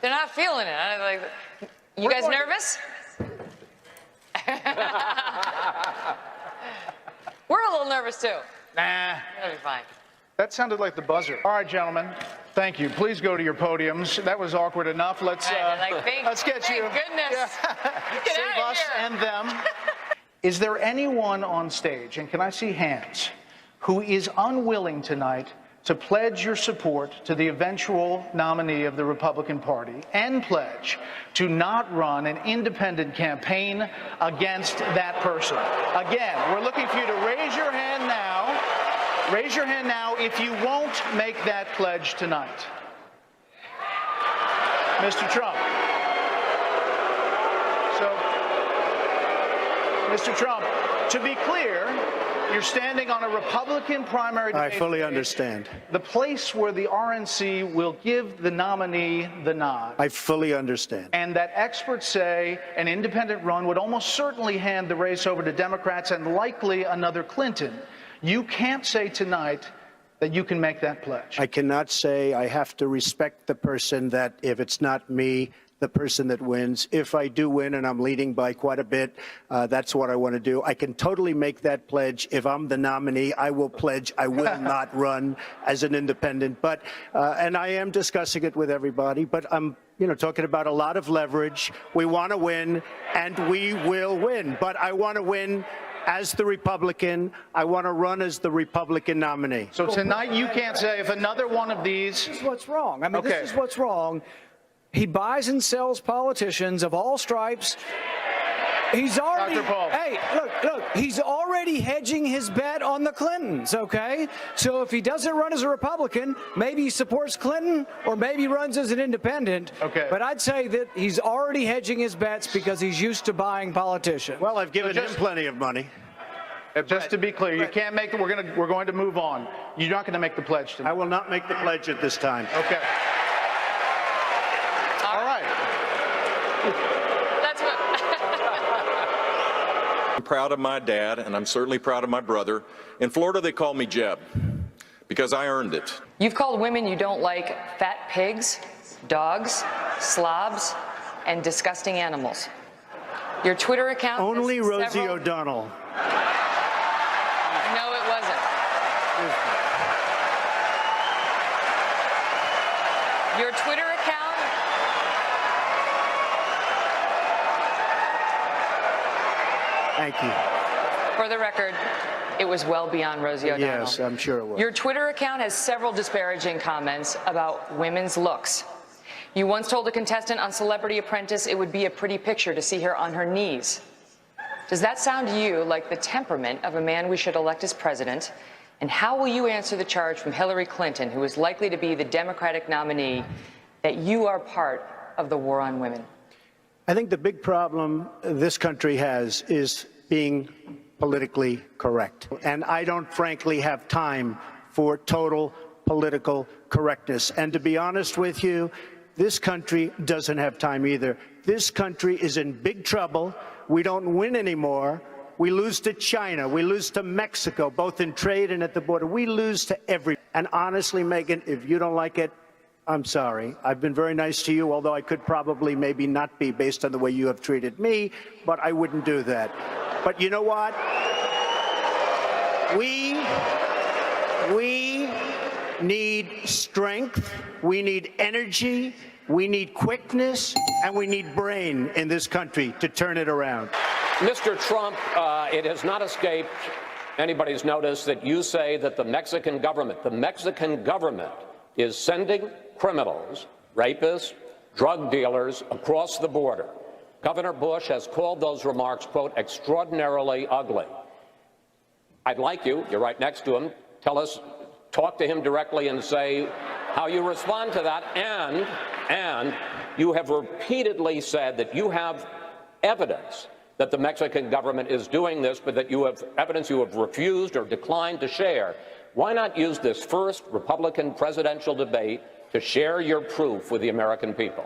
They're not feeling it. I'm like, you guys nervous? We're a little nervous too. Nah. It'll be fine. That sounded like the buzzer. All right, gentlemen. Thank you. Please go to your podiums. That was awkward enough. Let's let's get you. Thank goodness. Yeah. Get Save out of us here. and them. Is there anyone on stage, and can I see hands, who is unwilling tonight to pledge your support to the eventual nominee of the Republican Party and pledge to not run an independent campaign against that person? Again, we're looking for you to raise your hand now. Raise your hand now if you won't make that pledge tonight. Mr. Trump. So, Mr. Trump, to be clear, you're standing on a Republican primary debate. I fully understand. The place where the RNC will give the nominee the nod. I fully understand. And that experts say an independent run would almost certainly hand the race over to Democrats and likely another Clinton. You can't say tonight that you can make that pledge. I cannot say. I have to respect the person that if it's not me, the person that wins. If I do win and I'm leading by quite a bit, that's what I want to do. I can totally make that pledge. If I'm the nominee, I will pledge I will not run as an independent. But and I am discussing it with everybody, but I'm talking about a lot of leverage. We want to win, and we will win. But I want to win as the Republican. I want to run as the Republican nominee. So tonight you can't say if another one of these... This is what's wrong. I mean, This is what's wrong. He buys and sells politicians of all stripes. He's already, Dr. Paul. hey, look, he's already hedging his bet on the Clintons, okay? So if he doesn't run as a Republican, maybe he supports Clinton or maybe he runs as an independent. Okay. But I'd say that he's already hedging his bets because he's used to buying politicians. Well, I've given him plenty of money. Just to be clear, you can't make it. We're going to move on. You're not going to make the pledge tonight. I will not make the pledge at this time. Okay. All right. That's what. I'm proud of my dad, and I'm certainly proud of my brother. In Florida, they call me Jeb because I earned it. You've called women you don't like fat pigs, dogs, slobs, and disgusting animals. Your Twitter account. Only Rosie several... O'Donnell. No, it wasn't. Your Twitter account. Thank you. For the record, it was well beyond Rosie O'Donnell. Yes, I'm sure it was. Your Twitter account has several disparaging comments about women's looks. You once told a contestant on Celebrity Apprentice it would be a pretty picture to see her on her knees. Does that sound to you like the temperament of a man we should elect as president? And how will you answer the charge from Hillary Clinton, who is likely to be the Democratic nominee, that you are part of the war on women? I think the big problem this country has is being politically correct. And I don't frankly have time for total political correctness. And to be honest with you, this country doesn't have time either. This country is in big trouble. We don't win anymore. We lose to China. We lose to Mexico, both in trade and at the border. We lose to everybody. And honestly, Megyn, if you don't like it, I'm sorry. I've been very nice to you, although I could probably maybe not be based on the way you have treated me, but I wouldn't do that. But you know what? We need strength, we need energy, we need quickness, and we need brain in this country to turn it around. Mr. Trump, it has not escaped anybody's notice that you say that the Mexican government is sending criminals, rapists, drug dealers across the border. Governor Bush has called those remarks, quote, extraordinarily ugly. I'd like you're right next to him, talk to him directly and say how you respond to that. And you have repeatedly said that you have evidence that the Mexican government is doing this, but that you have evidence you have refused or declined to share. Why not use this first Republican presidential debate to share your proof with the American people?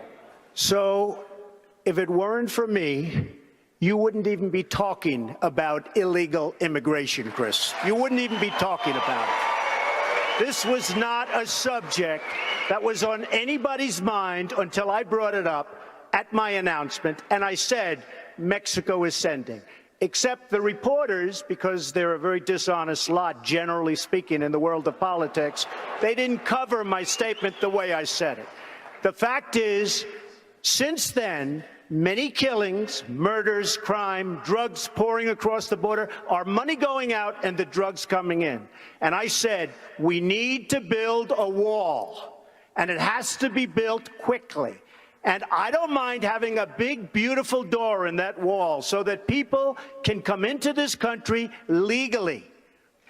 So, if it weren't for me, you wouldn't even be talking about illegal immigration, Chris. You wouldn't even be talking about it. This was not a subject that was on anybody's mind until I brought it up at my announcement, and I said Mexico is sending. Except the reporters, because they're a very dishonest lot, generally speaking, in the world of politics, they didn't cover my statement the way I said it. The fact is, since then, many killings, murders, crime, drugs pouring across the border, our money going out and the drugs coming in. And I said, we need to build a wall, and it has to be built quickly. And I don't mind having a big, beautiful door in that wall so that people can come into this country legally.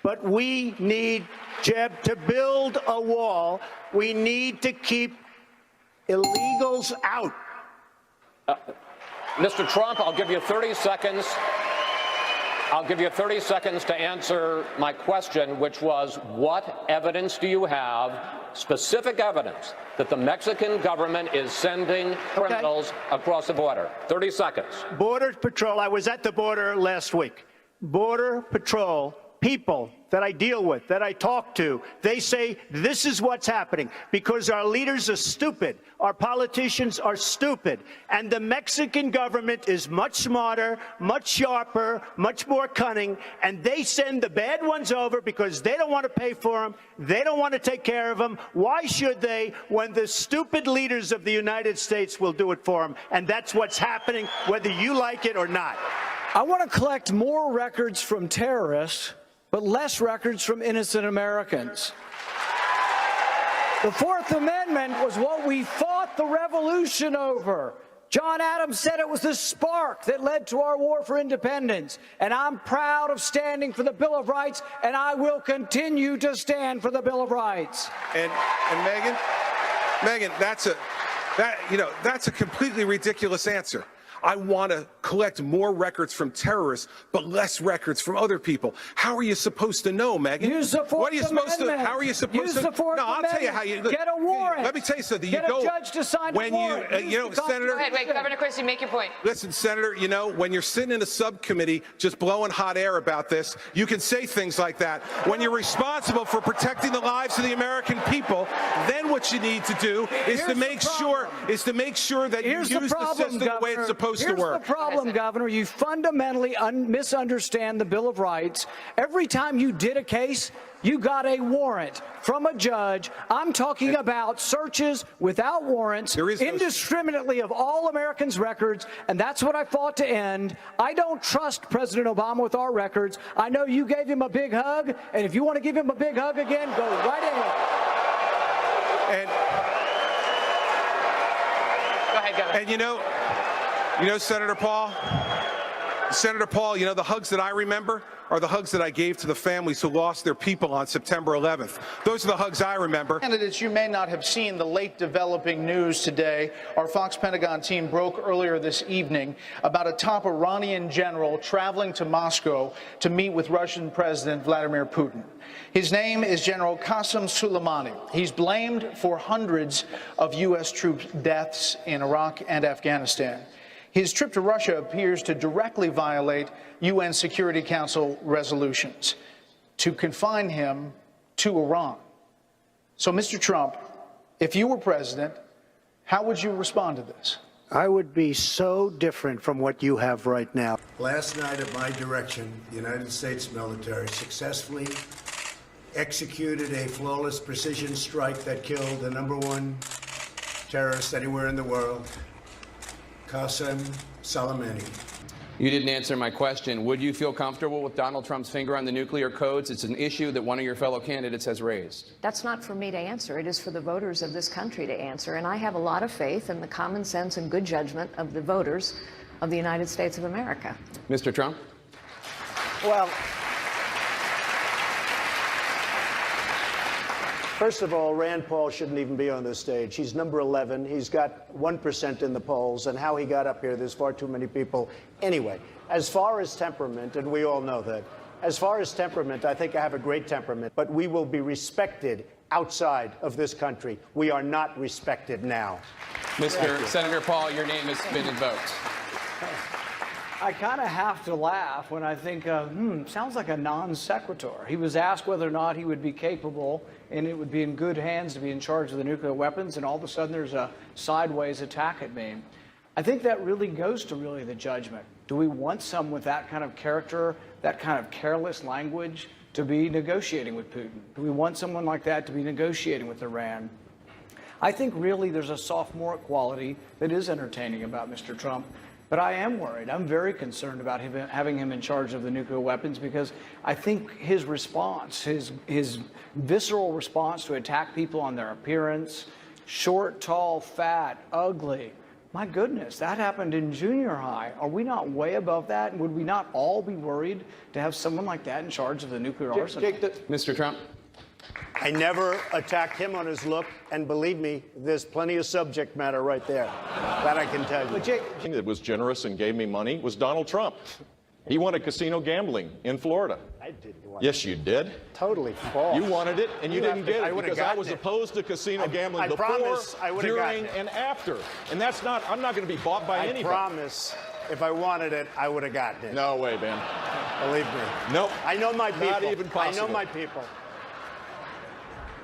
But we need, Jeb, to build a wall. We need to keep illegals out. Mr. Trump, I'll give you 30 seconds. I'll give you 30 seconds to answer my question, which was, what evidence do you have, specific evidence, that the Mexican government is sending criminals across the border? 30 seconds. Border Patrol, I was at the border last week. Border Patrol, people that I deal with, that I talk to, they say this is what's happening because our leaders are stupid, our politicians are stupid, and the Mexican government is much smarter, much sharper, much more cunning, and they send the bad ones over because they don't want to pay for them, they don't want to take care of them. Why should they when the stupid leaders of the United States will do it for them? And that's what's happening, whether you like it or not. I want to collect more records from terrorists, but less records from innocent Americans. The Fourth Amendment was what we fought the revolution over. John Adams said it was the spark that led to our war for independence. And I'm proud of standing for the Bill of Rights, and I will continue to stand for the Bill of Rights. And Megan, that's a completely ridiculous answer. I want to collect more records from terrorists, but less records from other people. How are you supposed to know, Megan? Use the Fourth What are you supposed Amendment. to? How are you supposed Use to? the Fourth No, I'll Amendment. tell you how you Get a warrant. Let me tell you something. Get a judge to sign when a warrant. Senator. Go ahead, wait, Governor Christie, make your point. Listen, Senator, when you're sitting in a subcommittee just blowing hot air about this, you can say things like that. When you're responsible for protecting the lives of the American people, then what you need to do is to make sure that you use the system the way it's supposed to work. Here's the problem, Governor. You fundamentally misunderstand the Bill of Rights. Every time you did a case, you got a warrant from a judge. I'm talking about searches without warrants, indiscriminately of all Americans' records, and that's what I fought to end. I don't trust President Obama with our records. I know you gave him a big hug, and if you want to give him a big hug again, go right ahead. Go ahead, Governor. And Senator Paul, the hugs that I remember are the hugs that I gave to the families who lost their people on September 11th. Those are the hugs I remember. Candidates, you may not have seen the late developing news today. Our Fox Pentagon team broke earlier this evening about a top Iranian general traveling to Moscow to meet with Russian President Vladimir Putin. His name is General Qasem Soleimani. He's blamed for hundreds of U.S. troops' deaths in Iraq and Afghanistan. His trip to Russia appears to directly violate UN Security Council resolutions to confine him to Iran. So, Mr. Trump, if you were president, how would you respond to this? I would be so different from what you have right now. Last night, at my direction, the United States military successfully executed a flawless precision strike that killed the #1 terrorist anywhere in the world, Qasem Soleimani. You didn't answer my question. Would you feel comfortable with Donald Trump's finger on the nuclear codes? It's an issue that one of your fellow candidates has raised. That's not for me to answer. It is for the voters of this country to answer. And I have a lot of faith in the common sense and good judgment of the voters of the United States of America. Mr. Trump? Well, first of all, Rand Paul shouldn't even be on this stage. He's number 11. He's got 1% in the polls, and how he got up here, there's far too many people. Anyway, as far as temperament, and we all know that, as far as temperament, I think I have a great temperament, but we will be respected outside of this country. We are not respected now. Senator Paul, your name has been invoked. I kind of have to laugh when I think, sounds like a non sequitur. He was asked whether or not he would be capable and it would be in good hands to be in charge of the nuclear weapons, and all of a sudden there's a sideways attack at me. I think that really goes to the judgment. Do we want someone with that kind of character, that kind of careless language to be negotiating with Putin? Do we want someone like that to be negotiating with Iran? I think really there's a sophomoric quality that is entertaining about Mr. Trump. But I am worried. I'm very concerned about having him in charge of the nuclear weapons, because I think his response, his visceral response to attack people on their appearance, short, tall, fat, ugly, my goodness, that happened in junior high. Are we not way above that? And would we not all be worried to have someone like that in charge of the nuclear arsenal? Mr. Trump. I never attacked him on his look, and believe me, there's plenty of subject matter right there. That I can tell you. That was generous and gave me money was Donald Trump. He wanted casino gambling in Florida. I didn't want Yes, you did. Totally false. You wanted it, and you didn't get it would've because I gotten was it. opposed to casino gambling I before, promise I would've gotten during, it. and after. And that's not, I'm not going to be bought by I anybody. promise, if I wanted it, I would have gotten it. No way, man. Believe me. Nope. I know my people. Not even possible. I know my people.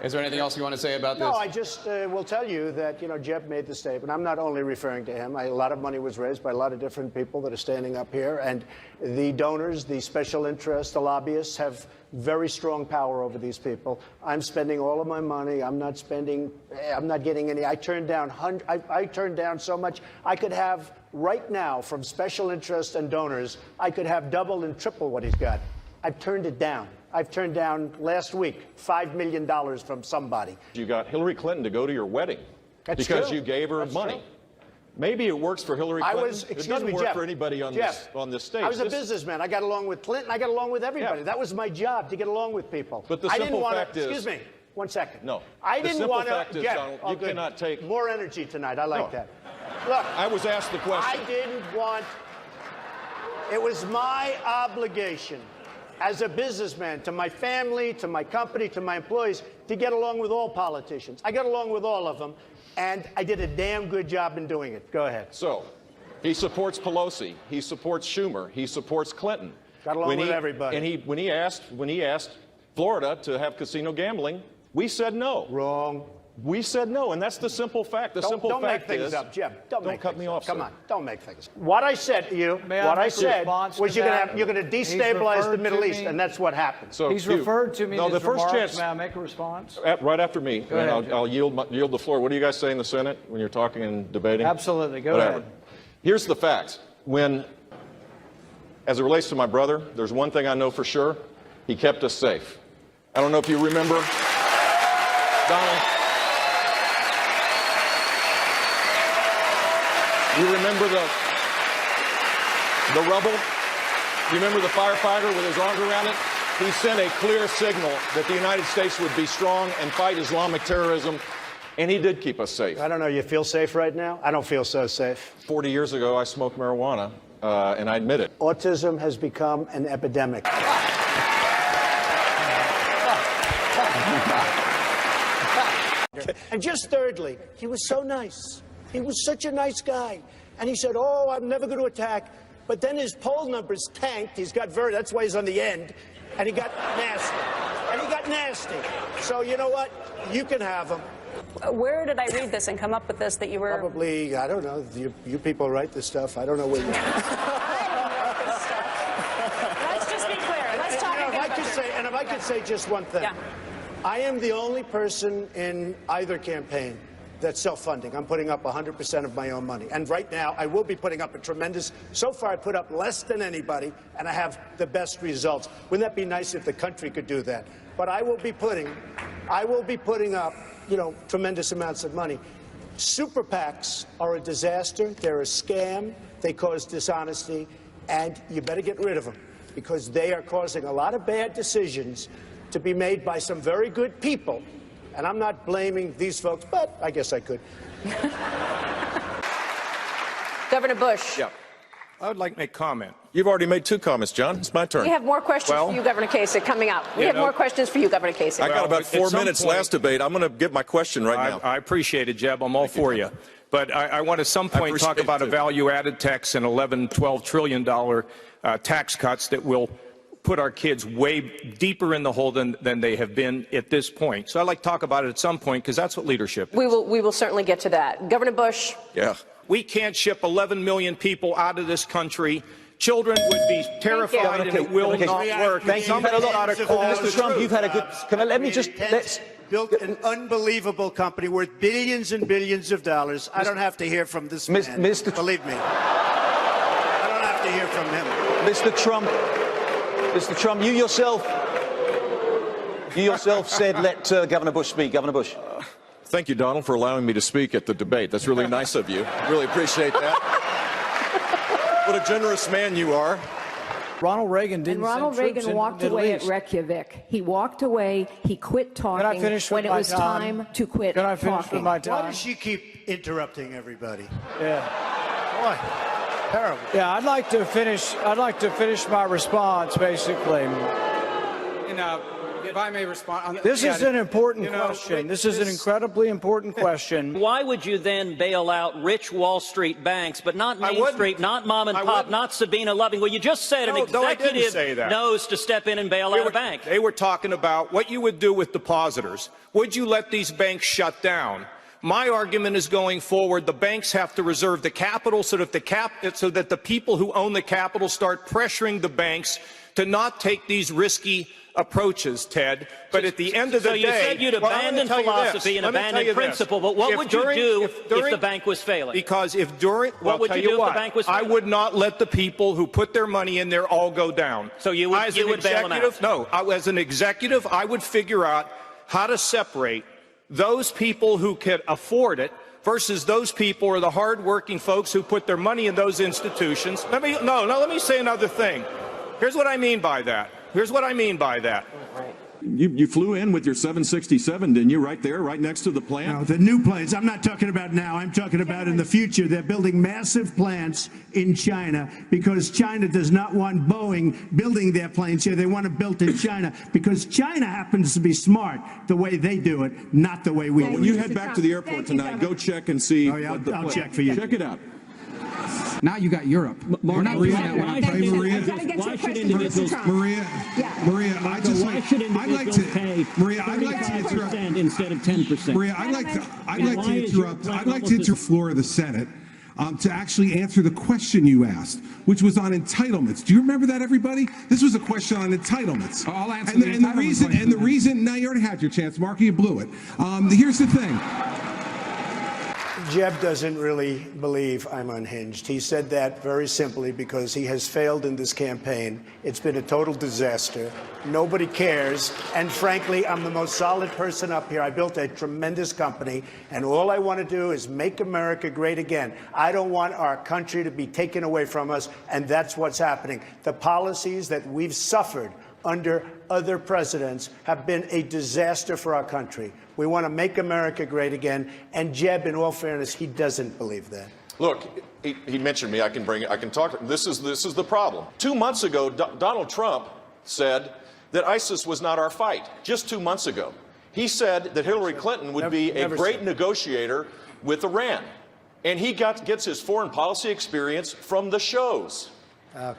Is there anything else you want to say about this? No, I just will tell you that, Jeb made the statement. I'm not only referring to him. A lot of money was raised by a lot of different people that are standing up here. And the donors, the special interests, the lobbyists have very strong power over these people. I'm spending all of my money. I'm not getting any. I turned down I turned down so much. I could have right now from special interests and donors, I could have double and triple what he's got. I've turned it down. I've turned down last week $5 million from somebody. You got Hillary Clinton to go to your wedding That's because true. you gave her That's money. true. Maybe it works for Hillary Clinton. It doesn't work Jeff, for anybody on Jeff, this stage. I was a businessman. I got along with Clinton. I got along with everybody. Yeah. That was my job, to get along with people. But the I simple didn't want fact is- Excuse me. 1 second. No. I The didn't simple want to. fact is, Donald, you cannot take- more energy tonight. I like No. that. Look, I was asked the question. I didn't want. It was my obligation as a businessman to my family, to my company, to my employees, to get along with all politicians. I got along with all of them, and I did a damn good job in doing it. Go ahead. So, he supports Pelosi. He supports Schumer. He supports Clinton. Got along with everybody. And when he asked Florida to have casino gambling, we said no. Wrong. We said no, and that's the simple fact. The simple don't fact make things is, up, Jim. Don't cut me off. Come sir. on, don't make things up. What I said to you, May I what I make a said response was to you're that? going to He's destabilize the referred Middle to East, me- and that's what happened. So He's you- referred to me No, in the his first remarks. chance. May I make a response? Right after me, Go ahead, and Jim. I'll yield the floor. What do you guys say in the Senate when you're talking and debating? Absolutely. Go Whatever. ahead. Here's the facts. As it relates to my brother, there's one thing I know for sure. He kept us safe. I don't know if you remember, Donald. You remember the rubble? You remember the firefighter with his arms around it? He sent a clear signal that the United States would be strong and fight Islamic terrorism, and he did keep us safe. I don't know. You feel safe right now? I don't feel so safe. 40 years ago, I smoked marijuana, and I admit it. Autism has become an epidemic. And just thirdly, he was so nice. He was such a nice guy. And he said, oh, I'm never going to attack. But then his poll numbers tanked. That's why he's on the end. And he got nasty. So you know what? You can have him. Where did I read this and come up with this that you were... Probably, I don't know. You people write this stuff. I don't know where you... Let's just be clear. Let's talk again about If I could say just one thing. Yeah. I am the only person in either campaign that's self-funding. I'm putting up 100% of my own money. And right now, I will be putting up so far I put up less than anybody, and I have the best results. Wouldn't that be nice if the country could do that? But I will be putting up, tremendous amounts of money. Super PACs are a disaster. They're a scam. They cause dishonesty. And you better get rid of them, because they are causing a lot of bad decisions to be made by some very good people. And I'm not blaming these folks, but I guess I could. Governor Bush. Yeah. I would like to make a comment. You've already made 2 comments, John. It's my turn. We have more questions Well, for you, Governor Kasich, coming up. We have more questions for you, Governor Kasich. I got about at 4 some minutes point- last debate. I'm going to get my question right now. I appreciate it, Jeb. I'm all for you. But I want at some point talk about a value-added tax and $11-12 trillion tax cuts that will put our kids way deeper in the hole than they have been at this point. So I'd like to talk about it at some point, because that's what leadership is. We will certainly get to that. Governor Bush. Yeah. We can't ship 11 million people out of this country. Children would be terrified, and it will not work. Somebody's got to call Mr. Trump, you've had a good. Can I let me just built an unbelievable company worth billions and billions of dollars. I don't have to hear from this man. Believe me. I don't have to hear from him. Mr. Trump, you yourself said let Governor Bush speak. Governor Bush. Thank you, Donald, for allowing me to speak at the debate. That's really nice of you. Really appreciate that. What a generous man you are. Ronald Reagan didn't And Ronald send troops Reagan into walked the Middle away at East. Reykjavik. He walked away. He quit talking when it was time to quit Can I finish talking. with my Why time? does she keep interrupting everybody? Yeah. Boy, terrible. Yeah, I'd like to finish my response, basically. If I may respond. This is an important question. This is an incredibly important question. Why would you then bail out rich Wall Street banks, but not Main Street, not mom and pop, not Sabina Loving? Well, you just said an executive knows to step in and bail out a bank. They were talking about what you would do with depositors. Would you let these banks shut down? My argument is going forward, the banks have to reserve the capital so that the people who own the capital start pressuring the banks to not take these risky approaches, Ted. But at the end of the day... So you said you'd abandon philosophy and abandon principle, but what would you do if the bank was failing? Because if during... What would you do if the bank was failing? I would not let the people who put their money in there all go down. So you would bail them out? No. As an executive, I would figure out how to separate those people who could afford it versus those people or the hardworking folks who put their money in those institutions. Let me say another thing. Here's what I mean by that. You flew in with your 767, didn't you, right there, right next to the plant? No, the new planes. I'm not talking about now. I'm talking about in the future. They're building massive plants in China because China does not want Boeing building their planes here. They want it built in China because China happens to be smart the way they do it, not the way we do it. When you head back to the airport tonight, go check and see. Oh, yeah, I'll check for you. Check it out. Now you got Europe. We're not doing that one. Maria, I'd like to interrupt. Instead of 10%. Maria, I'd like to interrupt the floor of the Senate to actually answer the question you asked, which was on entitlements. Do you remember that, everybody? This was a question on entitlements. I'll answer and the reason, now you already had your chance, Mark, you blew it. Here's the thing. Jeb doesn't really believe I'm unhinged. He said that very simply because he has failed in this campaign. It's been a total disaster. Nobody cares. And frankly, I'm the most solid person up here. I built a tremendous company, and all I want to do is make America great again. I don't want our country to be taken away from us, and that's what's happening. The policies that we've suffered under other presidents have been a disaster for our country. We want to make America great again. And Jeb, in all fairness, he doesn't believe that. Look, he mentioned me. I can talk. This is the problem. 2 months ago, Donald Trump said that ISIS was not our fight. Just 2 months ago, he said that Hillary Clinton would be a great negotiator with Iran, and he gets his foreign policy experience from the shows.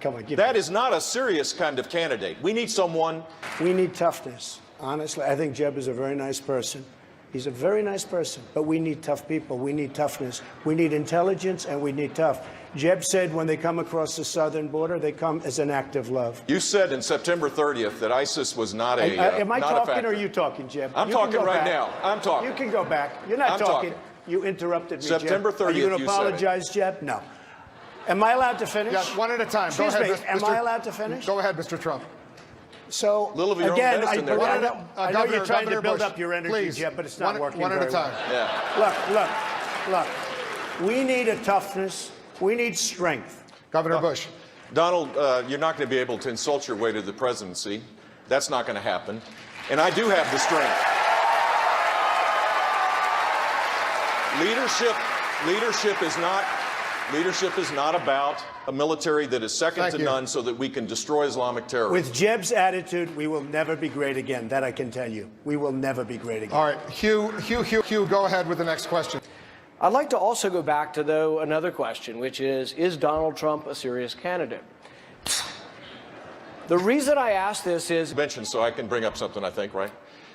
Come on, that is not a serious kind of candidate. We need someone. We need toughness. Honestly, I think Jeb is a very nice person. He's a very nice person, but we need tough people. We need toughness. We need intelligence, and we need tough. Jeb said when they come across the southern border, they come as an act of love. You said in September 30th that ISIS was not a Am I not talking or are you talking, Jeb? I'm talking right now. I'm talking. You can go back. You're not talking. You interrupted me, September 30th, Are you going to you said apologize, Jeb? No. Am I allowed to finish? Yes, one at a time. Excuse Go ahead, me. Am I allowed to finish? Go ahead, Mr. Trump. So, little of your again, own medicine there. I know you're trying to build up your energy, Jeb, but it's not working one at a time. Yeah. Look. We need a toughness. We need strength. Governor Bush. Donald, you're not going to be able to insult your way to the presidency. That's not going to happen. And I do have the strength. Leadership is not about a military that is second to none so that we can destroy Islamic terrorism. With Jeb's attitude, we will never be great again. That I can tell you. We will never be great again. All right, Hugh, go ahead with the next question. I'd like to also go back to, though, another question, which is Donald Trump a serious candidate? The reason I ask this is... Mentioned, so I can bring up something, I think, right?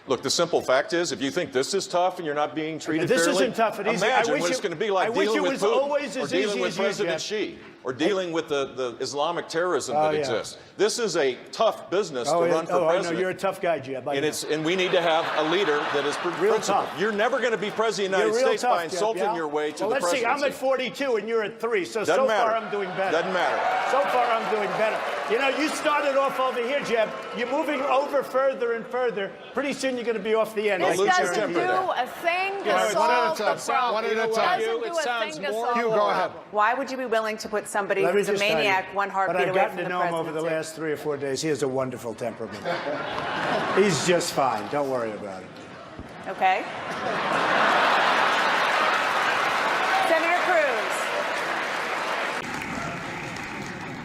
Look, the simple fact is, if you think this is tough and you're not being treated This fairly, isn't tough and easy. imagine what it's going to be like dealing with Putin, or dealing with as you, President Jeff. Xi, or dealing with the Islamic terrorism that exists. This is a tough business to run for president. I know, you're a tough guy, Jeb. And we need to have a leader that is principled. tough. You're never going to be president of the United States tough, by insulting your way to the let's presidency. see, I'm at 42 and you're at 3, so Doesn't matter. far I'm doing better. Doesn't matter. So far I'm doing better. You know, you started off over here, Jeb. You're moving over further and further. Pretty soon you're going to be off the end. This lose your doesn't temper do there. a thing to All right, solve the problem. One at a time. Doesn't do It a sounds thing to more- solve Hugh, the go ahead. problem. Why would you be willing to put somebody Let me who's a just tell you, maniac one but heartbeat I've away gotten from to the know him over the presidency? last 3 or 4 days. He has a wonderful temperament. He's just fine. Don't worry about it. Okay. Senator Cruz.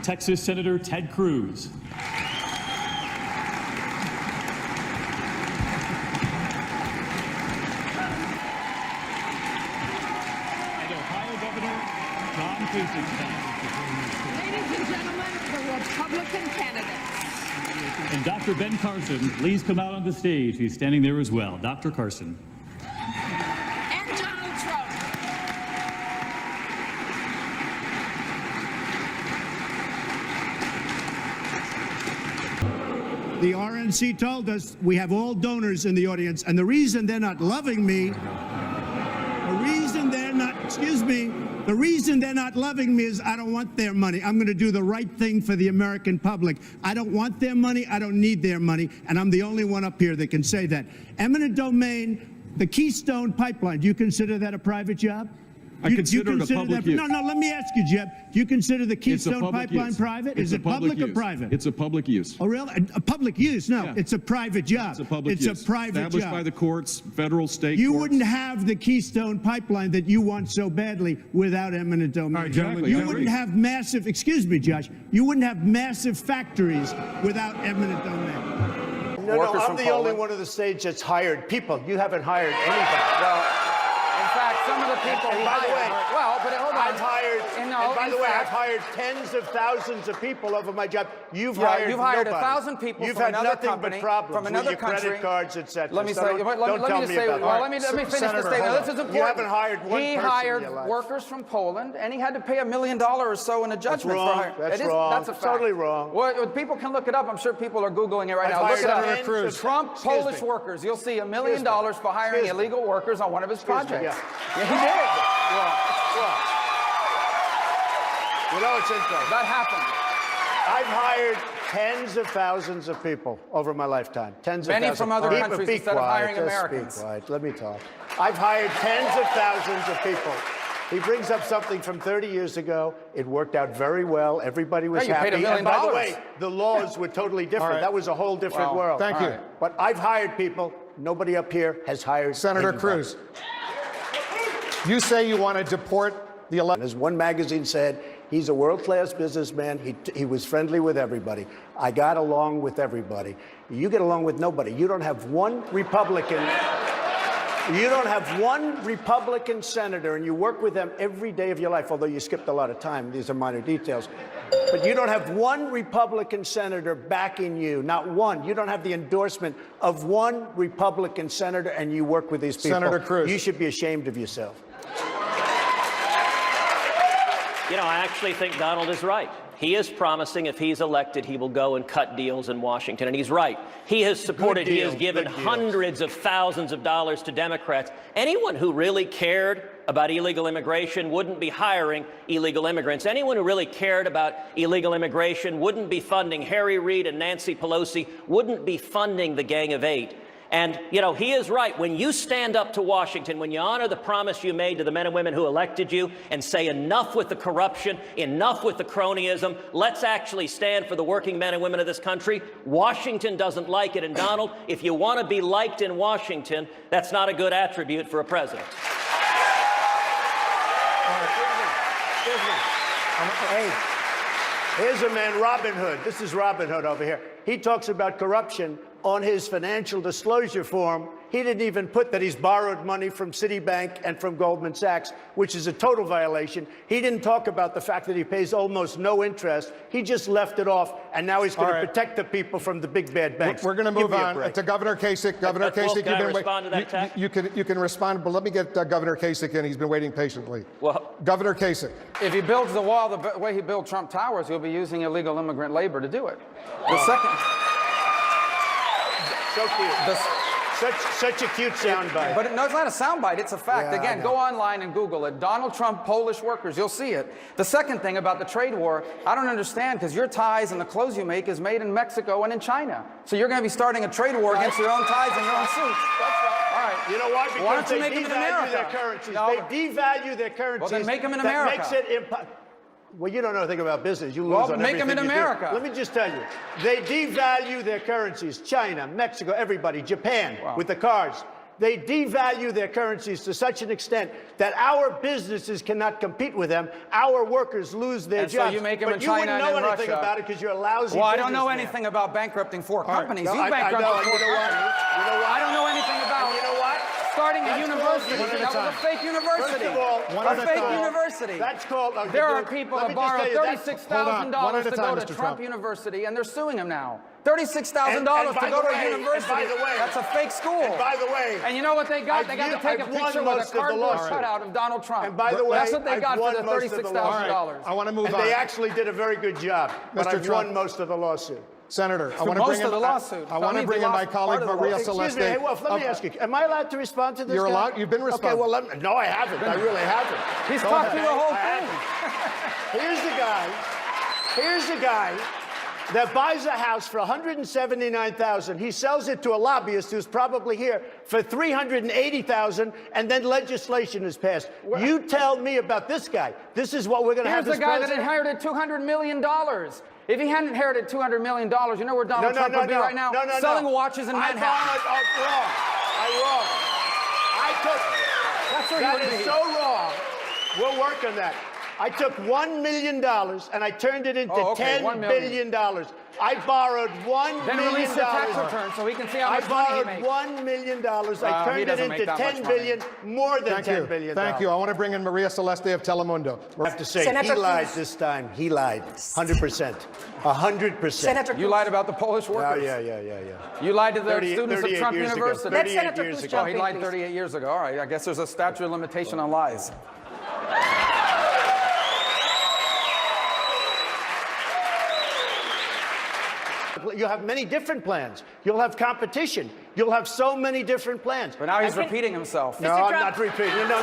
Texas Senator Ted Cruz. And Ohio Governor John Kasich. Ladies and gentlemen, the Republican candidates. And Dr. Ben Carson, please come out on the stage. He's standing there as well. Dr. Carson. And Donald Trump. The RNC told us we have all donors in the audience, and the reason they're not loving me, the reason they're not loving me is I don't want their money. I'm going to do the right thing for the American public. I don't want their money. I don't need their money. And I'm the only one up here that can say that. Eminent domain, the Keystone Pipeline, do you consider that a private job? I consider it a public use. No, let me ask you, Jeb. Do you consider the Keystone Pipeline private? Is it public or private? It's a public use. Oh, really? A public use? No, Yeah. it's a private job. It's a public use. It's a private Established job. by the courts, federal, state You courts. wouldn't have the Keystone Pipeline that you want so badly without eminent domain. All right, exactly. You I wouldn't agree. have massive, excuse me, Josh, you wouldn't have massive factories without eminent domain. No, Workers I'm from the only Poland. one of the stage that's hired people. You haven't hired anybody. Well, in fact, some of the people And he by the way, hired... Well, but hold on. I've hired, And and by in the way, fact- I've hired tens of thousands of people over my job. You've Yeah, hired you've hired nobody. 1,000 people You've from had another nothing company, but problems from another with your country. credit cards, etc. Let me So say, don't let tell me just me say, about well, that. let me finish Senator, the statement. hold This on. is important. You haven't hired one He person in hired your life. workers from Poland, and he had to pay $1 million or so in a judgment wrong. for hiring. That's It is- wrong. That's a fact. Totally wrong. Well, people can look it up. I'm sure people are Googling it right I've now. Look it hired up. tens of- Trump Excuse Polish me. workers. You'll see $1 million Excuse me. for hiring Excuse me. illegal workers on one of his Excuse me, projects. yeah. He did. You know, it's interesting. That happened. I've hired tens of thousands of people over my lifetime. Tens of Many thousands. from other Be- countries be instead of quiet, hiring just Americans. Be quiet. Let me talk. I've hired tens of thousands of people. He brings up something from 30 years ago. It worked out very well. Everybody was Yeah, you paid happy. $1 million. And by the way, the laws were totally different. right. That was a whole different Well, world. thank you. But I've hired people. Nobody up here has hired Senator anybody. Cruz, you say you want to deport the election. As one magazine said, he's a world-class businessman. He was friendly with everybody. I got along with everybody. You get along with nobody. You don't have one Republican. You don't have one Republican senator, and you work with them every day of your life, although you skipped a lot of time. These are minor details. But you don't have one Republican senator backing you, not one. You don't have the endorsement of one Republican senator, and you work with these people. Senator Cruz. You should be ashamed of yourself. You know, I actually think Donald is right. He is promising if he's elected, he will go and cut deals in Washington. And he's right. He has supported, he has given hundreds of thousands of dollars to Democrats. Anyone who really cared about illegal immigration wouldn't be hiring illegal immigrants. Anyone who really cared about illegal immigration wouldn't be funding Harry Reid and Nancy Pelosi, wouldn't be funding the Gang of Eight. And, you know, he is right. When you stand up to Washington, when you honor the promise you made to the men and women who elected you and say enough with the corruption, enough with the cronyism, let's actually stand for the working men and women of this country, Washington doesn't like it. And, Donald, if you want to be liked in Washington, that's not a good attribute for a president. Hey, here's a man, Robin Hood. This is Robin Hood over here. He talks about corruption on his financial disclosure form. He didn't even put that he's borrowed money from Citibank and from Goldman Sachs, which is a total violation. He didn't talk about the fact that he pays almost no interest. He just left it off, and now he's going to protect the people from the big bad banks. We're going to move on to Governor Kasich. Governor Kasich, can I respond to that, Tack? you can respond, but let me get Governor Kasich in. He's been waiting patiently. Well, Governor Kasich. If he builds the wall the way he built Trump Towers, he'll be using illegal immigrant labor to do it. The second. So cute. Such a cute soundbite. But no, it's not a soundbite. It's a fact. Again, go online and Google it. Donald Trump, Polish workers. You'll see it. The second thing about the trade war, I don't understand, because your ties and the clothes you make is made in Mexico and in China. So you're going to be starting a trade war against your own ties and your own suits. All right. You know why? Because why don't you they make them in devalue America? their currencies. No. They devalue their currencies. Well, then make them in that America. Makes it well, you don't know anything about business. You lose Well, on make them in everything you do. America. Let me just tell you, they devalue their currencies. China, Mexico, everybody, Japan, with the cars. They devalue their currencies to such an extent that our businesses cannot compete with them. Our workers lose their And jobs. so you make them but in you China wouldn't know and in anything Russia. about it because you're a lousy Well, I don't know businessman. anything about bankrupting four All right. companies. No, You I bankrupted know. four You know what? companies. You know what? I don't know anything about. You know what? Starting a That's university. called- That was a fake university. First of all, a fake university. That's called. There are people that borrow $36,000 to go to Mr. Trump University, and they're suing him now. $36,000 to go to a university. By the way, that's a fake school. And by the way, and you know what they got? They got to take a picture with a cardboard cutout of Donald Trump. And by the way, that's what they got for the I've won most of the $36,000. I want to move and on. they actually did a very good job. But Mr. I've Trump. won most of the lawsuit. Senator, I For want to most bring in of the lawsuit. I want to bring in my colleague Maria Celeste. Excuse me, hey, Wolf, let me ask you, am I allowed to respond to this You're guy? allowed. You've been Okay, responding. well, no, I haven't. I really haven't. He's talked through the whole thing. Here's the guy that buys a house for $179,000. He sells it to a lobbyist who's probably here for $380,000, and then legislation is passed. You tell me about this guy. This is what we're going to have. Here's this the guy that president? inherited $200 million. If he hadn't inherited $200 million, you know where Donald Trump would be right now? Selling watches in Manhattan. I'm wrong. That's where That you would is be. so wrong. We'll work on that. I took $1 million and I turned it into $10 billion. I borrowed $1 Then million. release your tax return so we can see how I much money he borrowed makes. $1 million. I he turned it doesn't make into that much $10 money. billion, more than Thank $10 you. billion. Thank you. I want to bring in Maria Celeste of Telemundo. I have to say, Senator he lied Cruz. this time. He lied. 100%. 100%. Senator You lied about the Polish workers. Yeah. You lied to the 38 students of Trump years ago. University. 38 Senator years Cruz ago. Oh, he lied please. 38 years ago. All right, I guess there's a statute of limitation on lies. You'll have many different plans. You'll have competition. You'll have so many different plans. But now he's repeating himself. No, I'm not repeating. No.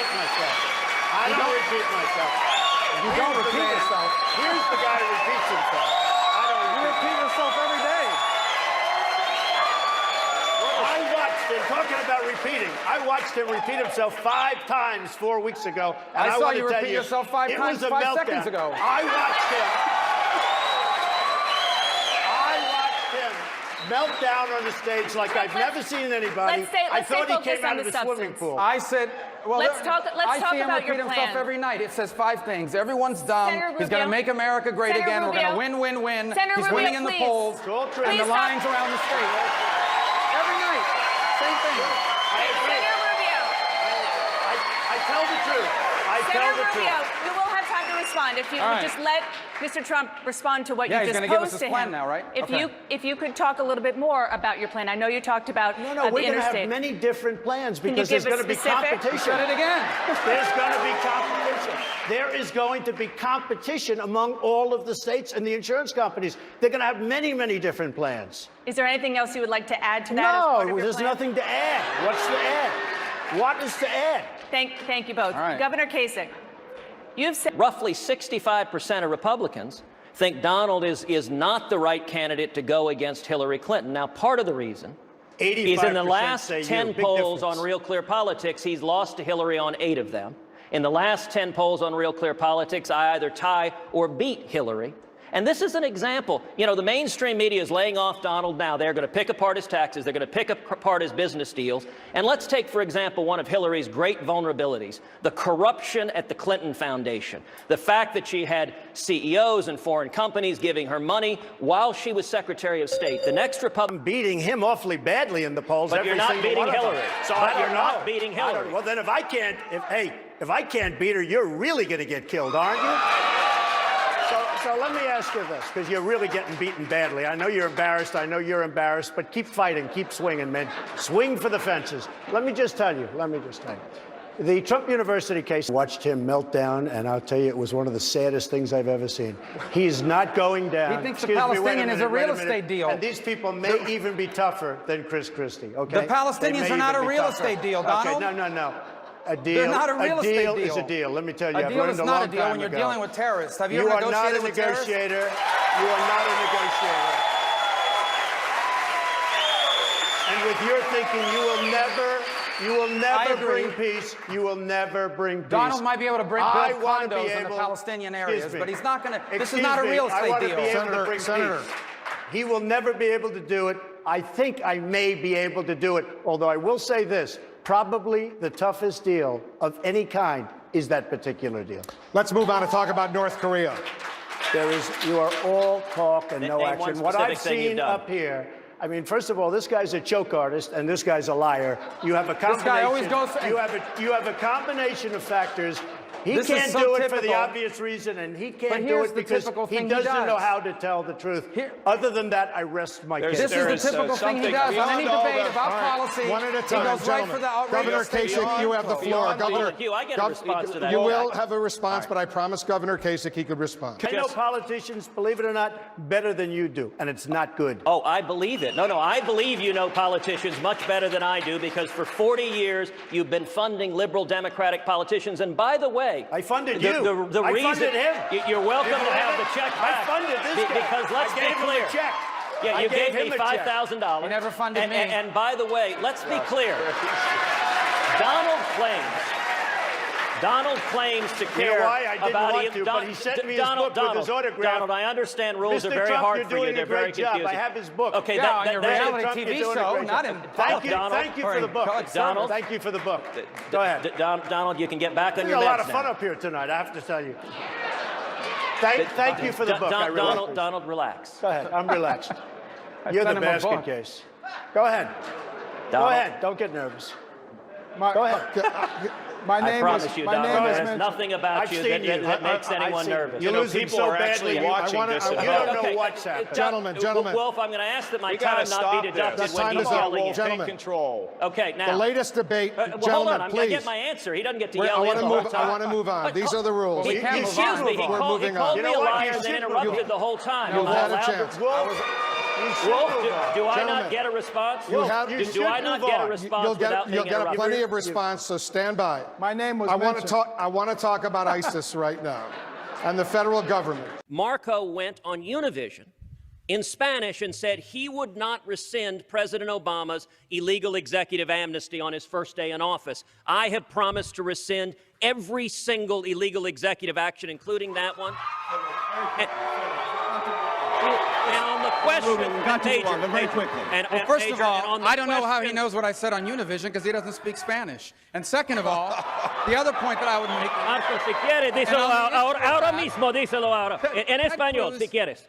I don't repeat myself. You don't repeat yourself. Here's the guy who repeats himself. You repeat yourself every day. I watched him, talking about repeating, I watched him repeat himself 5 times 4 weeks ago. And I saw want to you tell repeat yourself 5 it times was a 5 meltdown. seconds ago. I watched him melt down on the stage like I've never seen anybody. let's stay I thought he focused came on out of the the swimming substance. pool. I said, well, Let's talk I see him about your repeat himself plan. every night. It says 5 things. Everyone's dumb. Senator He's going to Rubio. make America great Senator again. We're going to Rubio. win, win, win. Senator He's Rubio, winning in the please. polls. all true. And the Please lines stop. around the state. Every night. Same thing. I agree. Senator Rubio. I tell the truth. I tell Senator the Rubio, truth. you will have time to respond if you All would right. just let Mr. Trump respond to what Yeah, you he's just gonna give us posed his to plan him. now, right? If Okay. you could talk a little bit more about your plan. I know you talked about No, the we're going to have interstate. many different plans Can you because there's give us going to be specific? competition. Said it again. There's going to be competition. There is going to be competition among all of the states and the insurance companies. They're going to have many, many different plans. Is there anything else you would like to add to that? as part of No, your there's plan? nothing to add. What's to add? What is to add? Thank you both. All right. Governor Kasich, you've said Roughly 65% of Republicans think Donald is not the right candidate to go against Hillary Clinton. Now, part of the reason is in the 85% last say 10 you. Big polls difference. on Real Clear Politics, he's lost to Hillary on 8 of them. In the last 10 polls on Real Clear Politics, I either tie or beat Hillary. And this is an example. You know, the mainstream media is laying off Donald now. They're going to pick apart his taxes. They're going to pick apart his business deals. And let's take, for example, one of Hillary's great vulnerabilities, the corruption at the Clinton Foundation. The fact that she had CEOs and foreign companies giving her money while she was Secretary of State. The next Republican beating him awfully badly in the polls. But you're not beating Hillary. So You're not beating Hillary. Well, then if I can't beat her, you're really going to get killed, aren't you? So let me ask you this, because you're really getting beaten badly. I know you're embarrassed. I know you're embarrassed. But keep fighting. Keep swinging, man. Swing for the fences. Let me just tell you. The Trump University case, watched him melt down, and I'll tell you, it was one of the saddest things I've ever seen. He's not going down. He thinks the Palestinian is a real estate deal. And these people may even be tougher than Chris Christie, okay? The Palestinians are not a real estate deal, Donald. Okay, no. A deal, They're not a real estate deal. Is a deal. Let me tell you, a deal is not a deal when you're dealing with terrorists. Have you ever negotiated with terrorists? You are not a negotiator. And with your thinking, you will never bring peace. You will never bring peace. Donald might be able to build condos in the Palestinian areas, but he's not going to. This is not a real estate deal. Senator, he will never be able to do it. I think I may be able to do it, although I will say this. Probably the toughest deal of any kind is that particular deal. Let's move on and talk about North Korea. You are all talk and no Name action. one What I've specific thing you've seen done. up here, I mean, first of all, this guy's a choke artist and this guy's a liar. You have a combination. This guy always goes. You have a combination of factors. He This is can't so do it for typical. the obvious reason, and he But can't do here's it the because typical he thing he doesn't does. know how to tell the truth. Other than that, I rest my case. This is the typical thing he does on any debate about policy. One at a He time, goes right for the Governor outrageous. Kasich, you have the floor. Governor, I get a response to that. you will have a response, but I promised Governor Kasich he could respond. I know politicians, believe it or not, better than you do, and it's not good. Oh, I believe it. No, I believe you know politicians much better than I do, because for 40 years you've been funding liberal Democratic politicians. And by the way, I funded the I funded him. You're welcome to have the check back. I funded this guy. Because let's I be gave him clear. a check. Yeah, you gave me him a check. $5,000. You never funded me. And by the way, let's be clear. Donald claims to care You know why? I didn't about want to, but he sent me his book with his autograph. Donald, I understand rules Mr. are very Trump, hard you're for you. doing They're a very great job. confusing. I have his book. Okay, Yeah, on your reality Trump, TV you're doing a show, great not job. in Thank you, Donald. thank you for the book. Donald. Thank you for the book. Go ahead. Donald, you can get back on There's your a meds lot of fun now. up here tonight, I have to tell you. Thank you for the book. I really appreciate it. Donald, relax. Go ahead. I'm relaxed. You're the sent him a basket book. case. Go ahead. Go ahead. Don't get nervous. Go ahead. I promise you, Donald, there's mentioned. nothing about you that makes anyone nervous. You're losing so badly. You don't know what's happening. Gentlemen. Wolf, I'm going to ask that my time not be deducted This when time he's is up, yelling Wolf. at me. Gentlemen. Control. Okay, now. The latest debate, Well, hold on, gentlemen, I'm going to please. get my answer. He doesn't get to I yell want in to the whole move. time. I want to move on. These are the rules. Excuse me, he called me a liar and then interrupted the whole time. You've Am I had a allowed chance. Wolf, do I not get a response? You have- Do I not get a response without being You'll get interrupted? plenty of response, so stand by. My name was I want to mentioned. talk. I want to talk about ISIS right now, and the federal government. Marco went on Univision in Spanish and said he would not rescind President Obama's illegal executive amnesty on his first day in office. I have promised to rescind every single illegal executive action, including that one. And on the question, very quickly. Well, first of all, I don't know how he knows what I said on Univision because he doesn't speak Spanish. And second of all, the other point that I would make. Marco, si quieres, díselo ahora mismo, díselo ahora. En español, si quieres.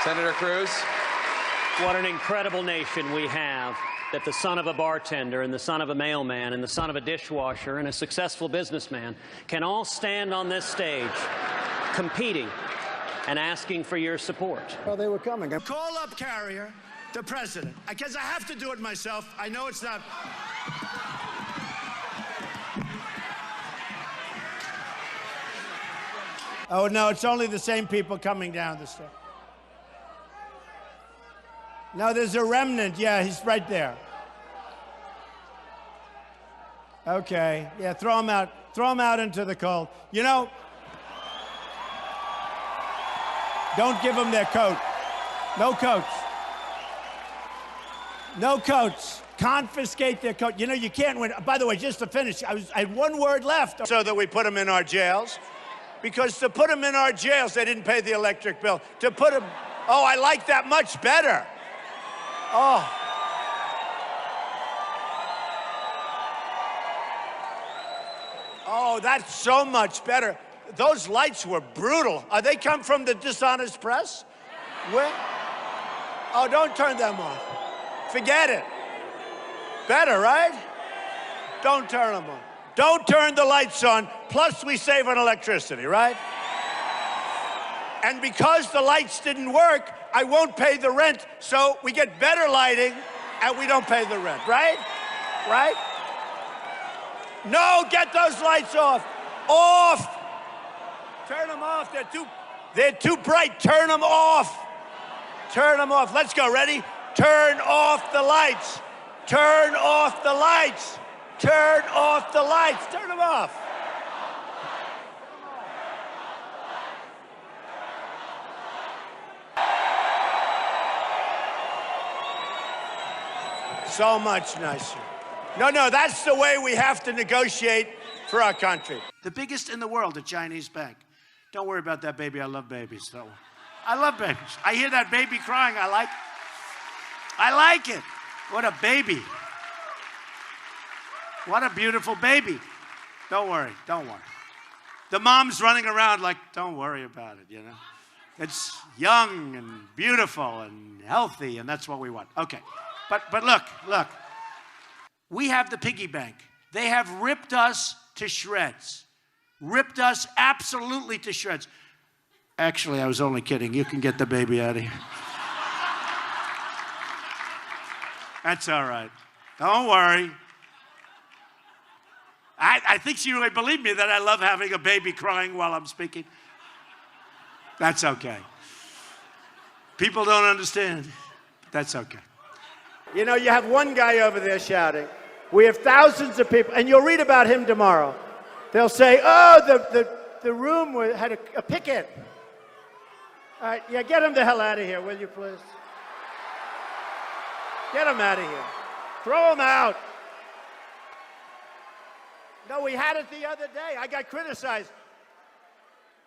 Senator Cruz. What an incredible nation we have, that the son of a bartender and the son of a mailman and the son of a dishwasher and a successful businessman can all stand on this stage competing and asking for your support. Well, they were coming. Call up Carrier, the president, because I have to do it myself. I know it's not. Oh, no, it's only the same people coming down the stairs. No, there's a remnant. Yeah, he's right there. Okay. Yeah, throw him out. Throw him out into the cold. You know, don't give them their coat. No coats. No coats. Confiscate their coat. You know, you can't win. By the way, just to finish, I had one word left. So that we put them in our jails. Because to put them in our jails, they didn't pay the electric bill. To put them, oh, I like that much better. Oh. Oh, that's so much better. Those lights were brutal. They come from the dishonest press? Where? Oh, don't turn them off. Forget it. Better, right? Don't turn them on. Don't turn the lights on, plus we save on electricity, right? And because the lights didn't work, I won't pay the rent, so we get better lighting and we don't pay the rent, right? Right? No, get those lights off. Off! Turn them off, they're too bright, turn them off. Turn them off, let's go, ready? Turn off the lights. Turn off the lights. Turn off the lights. Turn them off. So much nicer. No, that's the way we have to negotiate for our country. The biggest in the world, the Chinese bank. Don't worry about that baby. I love babies. So I love babies. I hear that baby crying. I like it. What a baby. What a beautiful baby. Don't worry. Don't worry. The mom's running around like, don't worry about it, you know. It's young and beautiful and healthy, and that's what we want. Okay. But look. We have the piggy bank. They have ripped us to shreds. Ripped us absolutely to shreds. Actually, I was only kidding. You can get the baby out of here. That's all right. Don't worry. I think she really believed me that I love having a baby crying while I'm speaking. That's okay. People don't understand. That's okay. You know, you have one guy over there shouting. We have thousands of people, and you'll read about him tomorrow. They'll say, oh, the room had a picket. All right, yeah, get him the hell out of here, will you, please? Get him out of here. Throw him out. No, we had it the other day. I got criticized.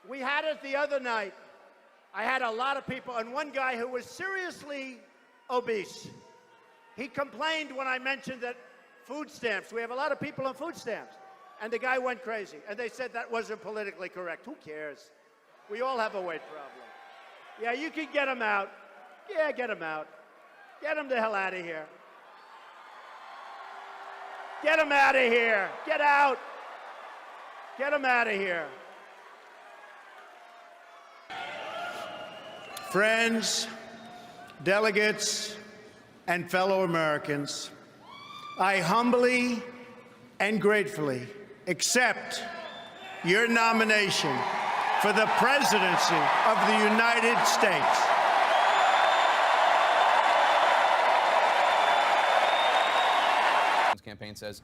We had it the other night. I had a lot of people, and one guy who was seriously obese. He complained when I mentioned that food stamps, we have a lot of people on food stamps. And the guy went crazy. And they said that wasn't politically correct. Who cares? We all have a weight problem. Yeah, you can get him out. Yeah, get him out. Get him the hell out of here. Get him out of here. Get out. Get him out of here. Friends, delegates, and fellow Americans, I humbly and gratefully accept your nomination for the presidency of the United States. Campaign says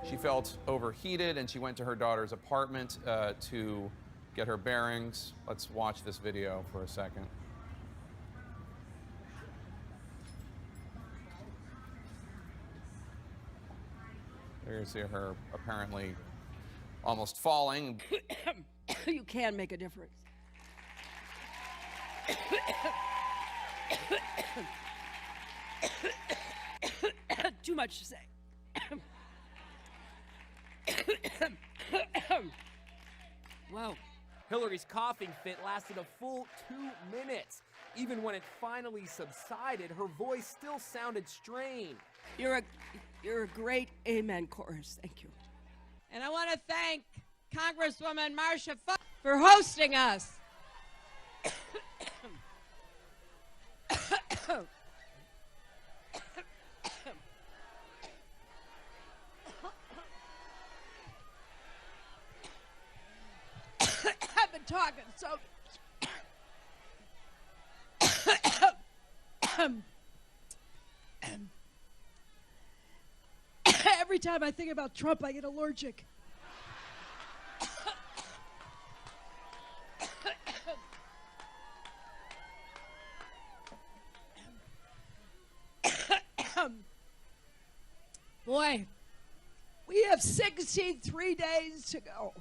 she felt overheated and she went to her daughter's apartment to get her bearings. Let's watch this video for a second. There you see her apparently almost falling. You can make a difference. Too much to say. Wow. Hillary's coughing fit lasted a full 2 minutes. Even when it finally subsided, her voice still sounded strained. You're a great amen chorus. Thank you. And I want to thank Congresswoman Marcia Fudge for hosting us. I've been talking so every time I think about Trump, I get allergic. Boy, we have 63 days to go.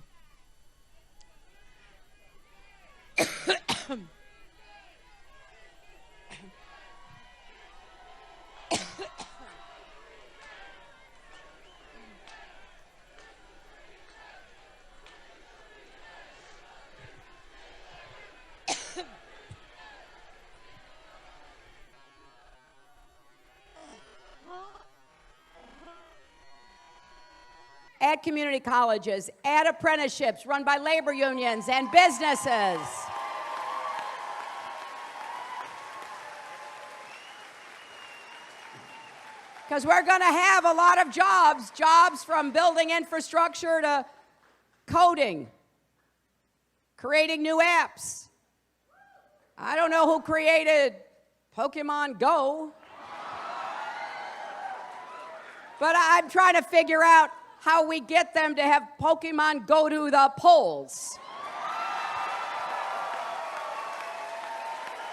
at community colleges, at apprenticeships run by labor unions and businesses. Because we're going to have a lot of jobs from building infrastructure to coding, creating new apps. I don't know who created Pokemon Go, but I'm trying to figure out how we get them to have Pokemon go to the polls.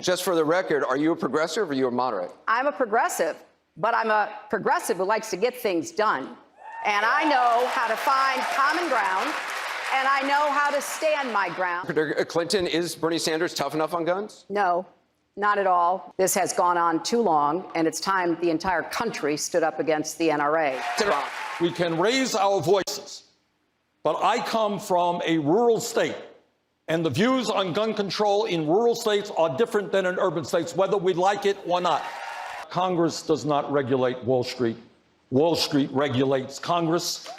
Just for the record, are you a progressive or are you a moderate? I'm a progressive, but I'm a progressive who likes to get things done. And I know how to find common ground, and I know how to stand my ground. Clinton, is Bernie Sanders tough enough on guns? No, not at all. This has gone on too long, and it's time the entire country stood up against the NRA. We can raise our voices, but I come from a rural state, and the views on gun control in rural states are different than in urban states, whether we like it or not. Congress does not regulate Wall Street. Wall Street regulates Congress,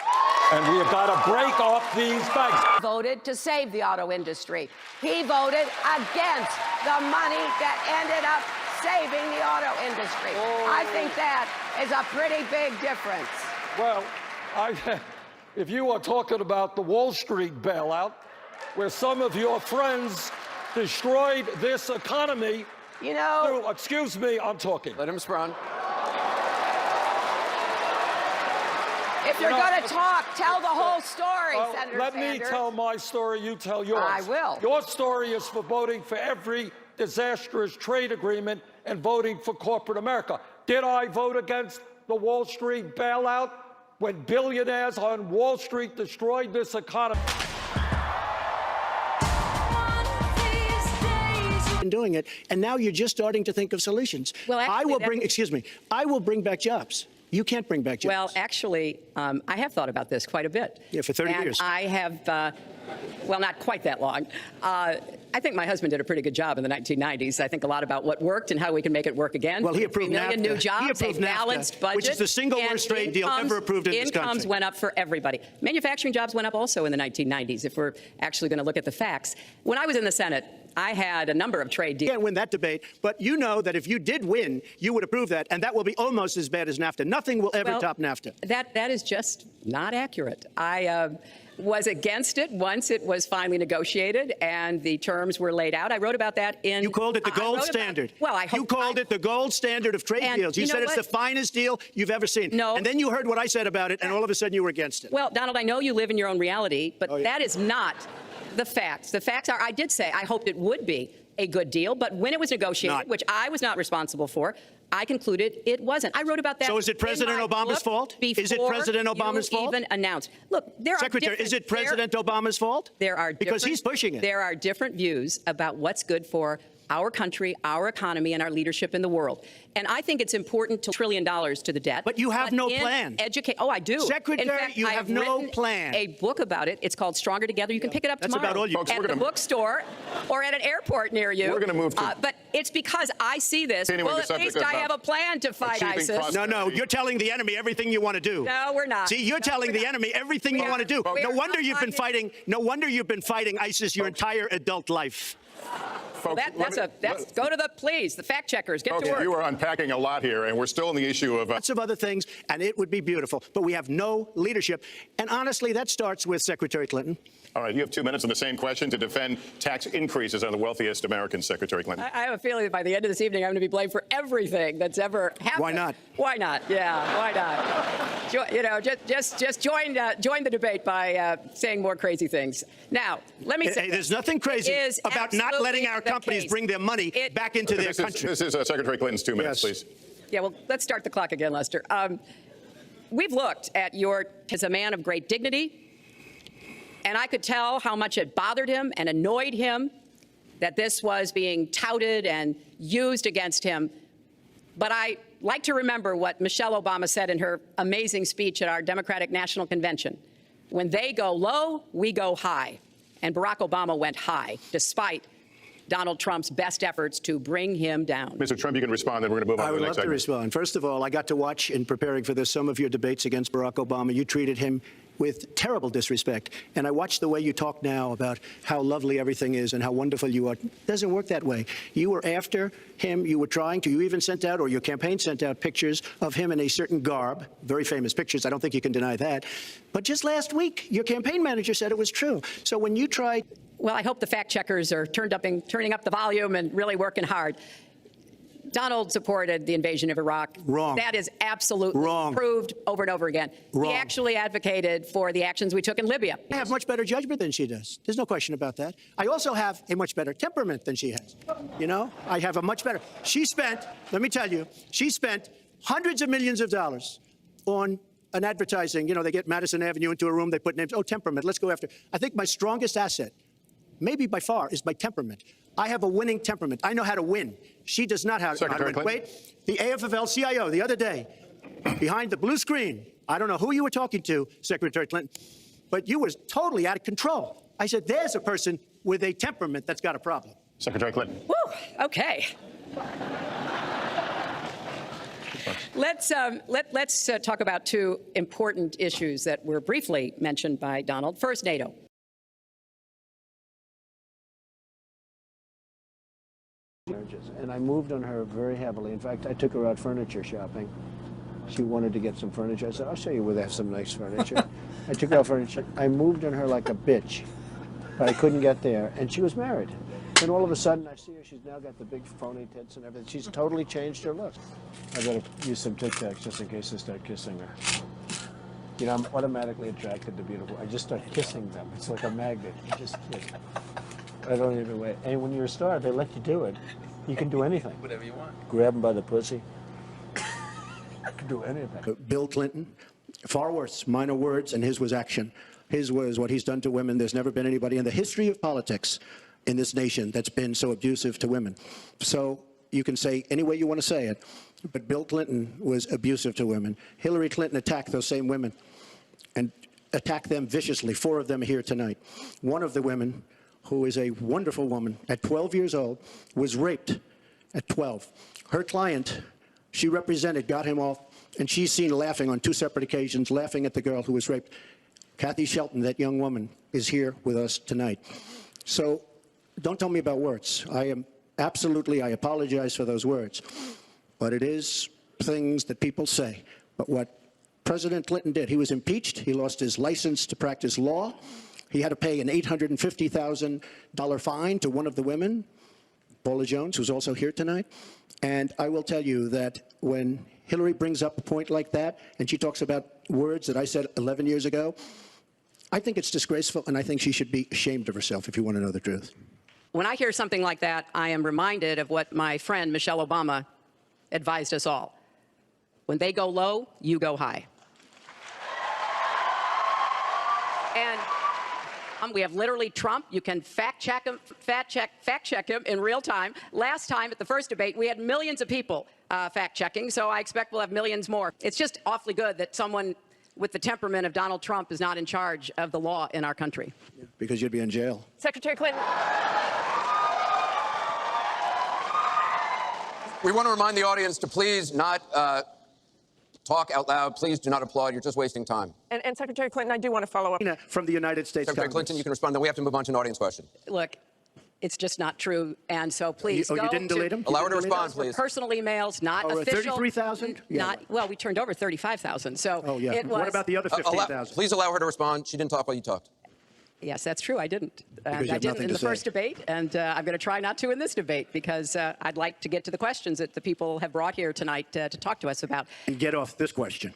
and we have got to break off these banks. Voted to save the auto industry. He voted against the money that ended up saving the auto industry. I think that is a pretty big difference. Well, if you are talking about the Wall Street bailout, where some of your friends destroyed this economy, you know. Excuse me, I'm talking. Let him respond. If you're going to talk, tell the whole story, Senator Let Sanders. me tell my story, you tell yours. I will. Your story is for voting for every disastrous trade agreement and voting for corporate America. Did I vote against the Wall Street bailout when billionaires on Wall Street destroyed this economy? Doing it, and now you're just starting to think of solutions. Well, actually, I will bring back jobs. You can't bring back jobs. Well, actually, I have thought about this quite a bit. Yeah, for 30 years. I have, well, not quite that long. I think my husband did a pretty good job in the 1990s. I think a lot about what worked and how we can make it work again. Well, he approved 3 million NAFTA. new jobs, He approved a balanced NAFTA, budget. which is the single worst trade deal ever approved in this country. Incomes went up for everybody. Manufacturing jobs went up also in the 1990s, if we're actually going to look at the facts. When I was in the Senate, I had a number of trade deals. You can't win that debate, but you know that if you did win, you would approve that, and that will be almost as bad as NAFTA. Nothing will ever top NAFTA. That is just not accurate. I was against it once it was finally negotiated and the terms were laid out. I wrote about that in... You called it the gold standard. You called it the gold standard of trade deals. You said it's the finest deal you've ever seen. No. And then you heard what I said about it, and all of a sudden you were against it. Well, Donald, I know you live in your own reality, but that is not the facts. The facts are, I did say I hoped it would be a good deal, but when it was negotiated, which I was not responsible for, I concluded it wasn't. I wrote about that. So is it President Obama's fault? Is it President Obama's fault? Even announced. Look, there Secretary, is it President Obama's fault? There are because he's pushing it. There are different views about what's good for our country, our economy, and our leadership in the world. And I think it's important to $1 trillion to the debt. But you have no plan. Oh, I do. Secretary, in fact, you have no written plan. A book about it. It's called Stronger Together. You can pick it up That's tomorrow about all you at the bookstore or at an airport near you. We're going to move to. But it's because I see this. Anyway, Well, at least I have a plan to fight ISIS. No, you're telling the enemy everything you want to do. No, we're not. See, you're telling the enemy everything you want to do. No wonder you've been fighting. No wonder you've been fighting ISIS your entire adult life. Well, go to the fact checkers. Get to work. You are unpacking a lot here, and we're still on the issue of lots of other things, and it would be beautiful. But we have no leadership, and honestly, that starts with Secretary Clinton. All right, you have 2 minutes on the same question to defend tax increases on the wealthiest Americans, Secretary Clinton. I have a feeling that by the end of this evening, I'm going to be blamed for everything that's ever happened. Why not? Why not? Yeah, why not? Just join the debate by saying more crazy things. Now, let me say, there's nothing crazy about not letting our companies bring their money back into their country. This is Secretary Clinton's 2 minutes, please. Yeah, well, let's start the clock again, Lester. We've looked at as a man of great dignity, and I could tell how much it bothered him and annoyed him that this was being touted and used against him. But I like to remember what Michelle Obama said in her amazing speech at our Democratic National Convention. When they go low, we go high. And Barack Obama went high, despite Donald Trump's best efforts to bring him down. Mr. Trump, you can respond, then we're going to move on I to would the love next to segment. respond. First of all, I got to watch, in preparing for this, some of your debates against Barack Obama. You treated him with terrible disrespect. And I watched the way you talk now about how lovely everything is and how wonderful you are. It doesn't work that way. You were after him. You were trying to. You even sent out, or your campaign sent out, pictures of him in a certain garb. Very famous pictures. I don't think you can deny that. But just last week, your campaign manager said it was true. So when you tried... Well, I hope the fact checkers are turning up the volume and really working hard. Donald supported the invasion of Iraq. Wrong. That is absolutely wrong. Proved over and over again. Wrong. He actually advocated for the actions we took in Libya. I have much better judgment than she does. There's no question about that. I also have a much better temperament than she has. You know, I have a much better. She spent, let me tell you, she spent hundreds of millions of dollars on an advertising. You know, they get Madison Avenue into a room, they put names. Oh, temperament, let's go after. I think my strongest asset, maybe by far, is my temperament. I have a winning temperament. I know how to win. She does not have how to win. Wait, the AFL-CIO the other day, behind the blue screen, I don't know who you were talking to, Secretary Clinton, but you were totally out of control. I said, there's a person with a temperament that's got a problem. Secretary Clinton. Woo, okay. Let's talk about two important issues that were briefly mentioned by Donald. First, NATO. And I moved on her very heavily. In fact, I took her out furniture shopping. She wanted to get some furniture. I said, I'll show you where they have some nice furniture. I took her out furniture. I moved on her like a bitch, but I couldn't get there. And she was married. Then all of a sudden, I see her. She's now got the big phony tits and everything. She's totally changed her look. I got to use some Tic Tacs just in case I start kissing her. You know, I'm automatically attracted to beautiful. I just start kissing them. It's like a magnet. You just kiss. I don't even wait. And when you're a star, they let you do it. You can do anything. Whatever you want. Grab him by the pussy. I can do anything. Bill Clinton, far worse, minor words, and his was action. His was what he's done to women. There's never been anybody in the history of politics in this nation that's been so abusive to women. So you can say any way you want to say it, but Bill Clinton was abusive to women. Hillary Clinton attacked those same women and attacked them viciously. 4 of them are here tonight. One of the women, who is a wonderful woman, at 12 years old, was raped at 12. Her client, she represented, got him off, and she's seen laughing on 2 separate occasions, laughing at the girl who was raped. Kathy Shelton, that young woman, is here with us tonight. So don't tell me about words. I apologize for those words. But it is things that people say. But what President Clinton did, he was impeached. He lost his license to practice law. He had to pay an $850,000 fine to one of the women, Paula Jones, who's also here tonight. And I will tell you that when Hillary brings up a point like that, and she talks about words that I said 11 years ago, I think it's disgraceful, and I think she should be ashamed of herself, if you want to know the truth. When I hear something like that, I am reminded of what my friend Michelle Obama advised us all. When they go low, you go high. And we have literally Trump. You can fact check him in real time. Last time at the first debate, we had millions of people fact checking, so I expect we'll have millions more. It's just awfully good that someone with the temperament of Donald Trump is not in charge of the law in our country. Because you'd be in jail. Secretary Clinton. We want to remind the audience to please not talk out loud. Please do not applaud. You're just wasting time. And Secretary Clinton, I do want to follow up. From the United States Secretary Congress. Clinton, you can respond. Then we have to move on to an audience question. Look, it's just not true, and so please you didn't delete them? Allow her to respond, please. Personal emails, not official. 33,000? Not well. We turned over 35,000. So it was. What about the other 15,000? Please allow her to respond. She didn't talk while you talked. Yes, that's true. I didn't. Because And you I have didn't nothing in to the say. first debate, and I'm going to try not to in this debate because I'd like to get to the questions that the people have brought here tonight to talk to us about. And get off this question.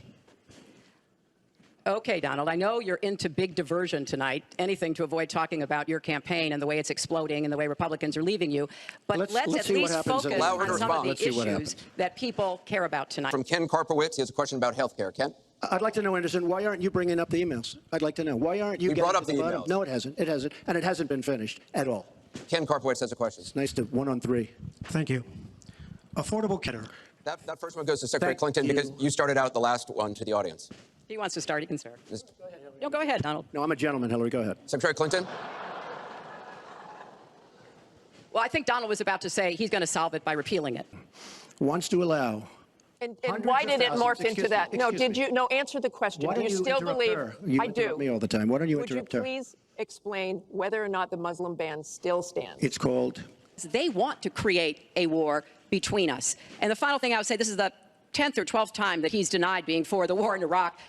Okay, Donald, I know you're into big diversion tonight, anything to avoid talking about your campaign and the way it's exploding and the way Republicans are leaving you. But let's at see what least happens focus Allow her to on some of respond. the issues that people care about tonight. From Ken Karpowitz, he has a question about health care. Ken? I'd like to know, Anderson, why aren't you bringing up the emails? I'd like to know. Why aren't you We getting brought up to the bottom? emails. No, it hasn't. It hasn't. And it hasn't been finished at all. Ken Karpowitz has a question. It's nice to 1 on 3. Thank you. Affordable care. That first one goes to Secretary Thank Clinton you. because you started out the last one to the audience. He wants to start. He can start. No, go ahead, Donald. No, I'm a gentleman, Hillary. Go ahead. Secretary Clinton? Well, I think Donald was about to say he's going to solve it by repealing it. Wants to allow. And Hundreds why of did it thousands. morph into Excuse that? me, No, excuse did me. you? No, answer the question. Why Do don't you you still interrupt believe? her? You I interrupt do. me all the time. Why don't you Would you interrupt her? please explain whether or not the Muslim ban still stands? It's called. They want to create a war between us. And the final thing I would say, this is the 10th or 12th time that he's denied being for the war in Iraq.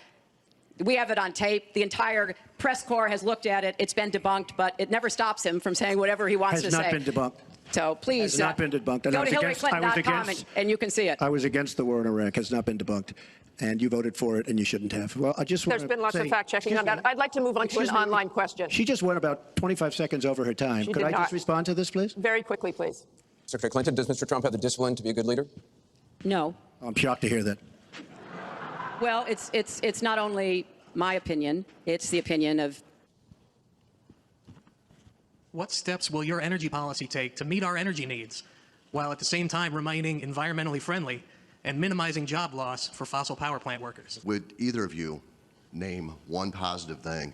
We have it on tape. The entire press corps has looked at it. It's been debunked, but it never stops him from saying whatever he wants to say. Has not been debunked. So please Has not been debunked. And go I to was against- I was HillaryClinton.com against- and you can see it. I was against the war in Iraq. Has not been debunked. And you voted for it, and you shouldn't have. Well, I just want There's to been lots say, of fact checking on excuse that. me. I'd like to move on to an Excuse me. online question. She just went about 25 seconds over her time. She Could did I not. just respond to this, please? Very quickly, please. Secretary Clinton, does Mr. Trump have the discipline to be a good leader? No. I'm shocked to hear that. Well, it's not only my opinion, it's the opinion of. What steps will your energy policy take to meet our energy needs, while at the same time remaining environmentally friendly and minimizing job loss for fossil power plant workers? Would either of you name one positive thing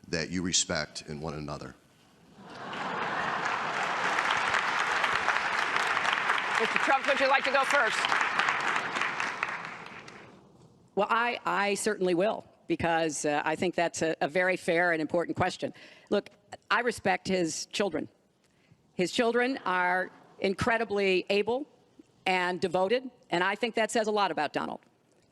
that you respect in one another? Mr. Trump, would you like to go first? Well, I certainly will, because I think that's a very fair and important question. Look, I respect his children. His children are incredibly able and devoted, and I think that says a lot about Donald.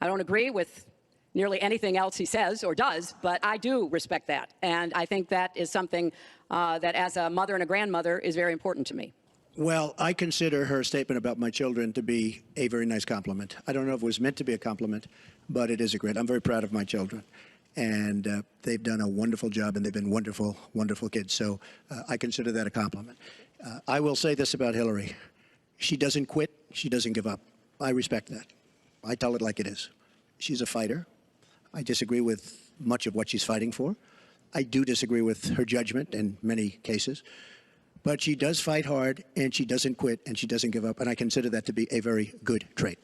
I don't agree with nearly anything else he says or does, but I do respect that. And I think that is something that, as a mother and a grandmother, is very important to me. Well, I consider her statement about my children to be a very nice compliment. I don't know if it was meant to be a compliment, but it is a great. I'm very proud of my children. And they've done a wonderful job, and they've been wonderful, wonderful kids. So I consider that a compliment. I will say this about Hillary. She doesn't quit. She doesn't give up. I respect that. I tell it like it is. She's a fighter. I disagree with much of what she's fighting for. I do disagree with her judgment in many cases. But she does fight hard, and she doesn't quit, and she doesn't give up. And I consider that to be a very good trait.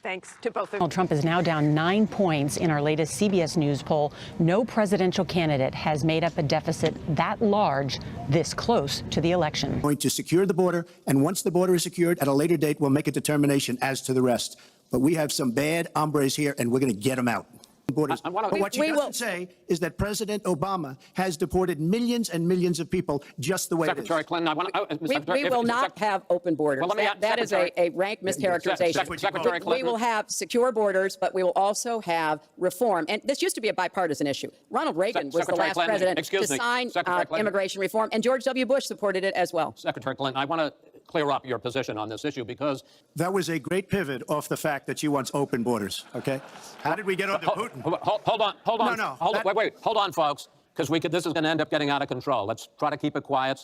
Thanks to both of you. Donald Trump is now down 9 points in our latest CBS News poll. No presidential candidate has made up a deficit that large this close to the election. Going to secure the border, and once the border is secured, at a later date, we'll make a determination as to the rest. But we have some bad hombres here, and we're going to get them out. Borders. But what she doesn't say is that President Obama has deported millions and millions of people just the way Secretary it is. Clinton, we will not have open borders. Well, that is a rank mischaracterization. Secretary We will have secure borders, but we will also have reform. And this used to be a bipartisan issue. Ronald Reagan was the last president to sign immigration reform, and George W. Bush supported it as well. Secretary Clinton, I want to clear up your position on this issue because that was a great pivot off the fact that she wants open borders. Okay, how did we get onto Putin? Hold on. Wait, hold on, folks, because this is going to end up getting out of control. Let's try to keep it quiet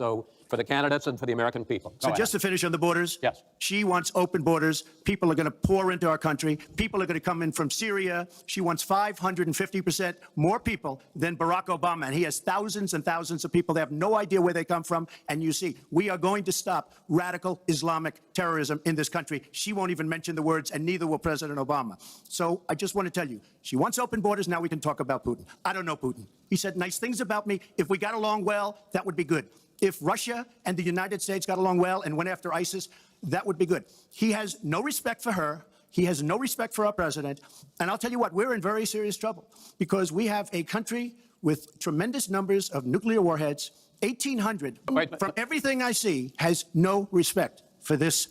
for the candidates and for the American people. So just to finish on the borders, yes, she wants open borders. People are going to pour into our country. People are going to come in from Syria. She wants 550% more people than Barack Obama, and he has thousands and thousands of people. They have no idea where they come from. And you see, we are going to stop radical Islamic terrorism in this country. She won't even mention the words, and neither will President Obama. So I just want to tell you, she wants open borders. Now we can talk about Putin. I don't know Putin. He said nice things about me. If we got along well, that would be good. If Russia and the United States got along well and went after ISIS, that would be good. He has no respect for her. He has no respect for our president. And I'll tell you what, we're in very serious trouble because we have a country with tremendous numbers of nuclear warheads. 1,800, from everything I see, has no respect for this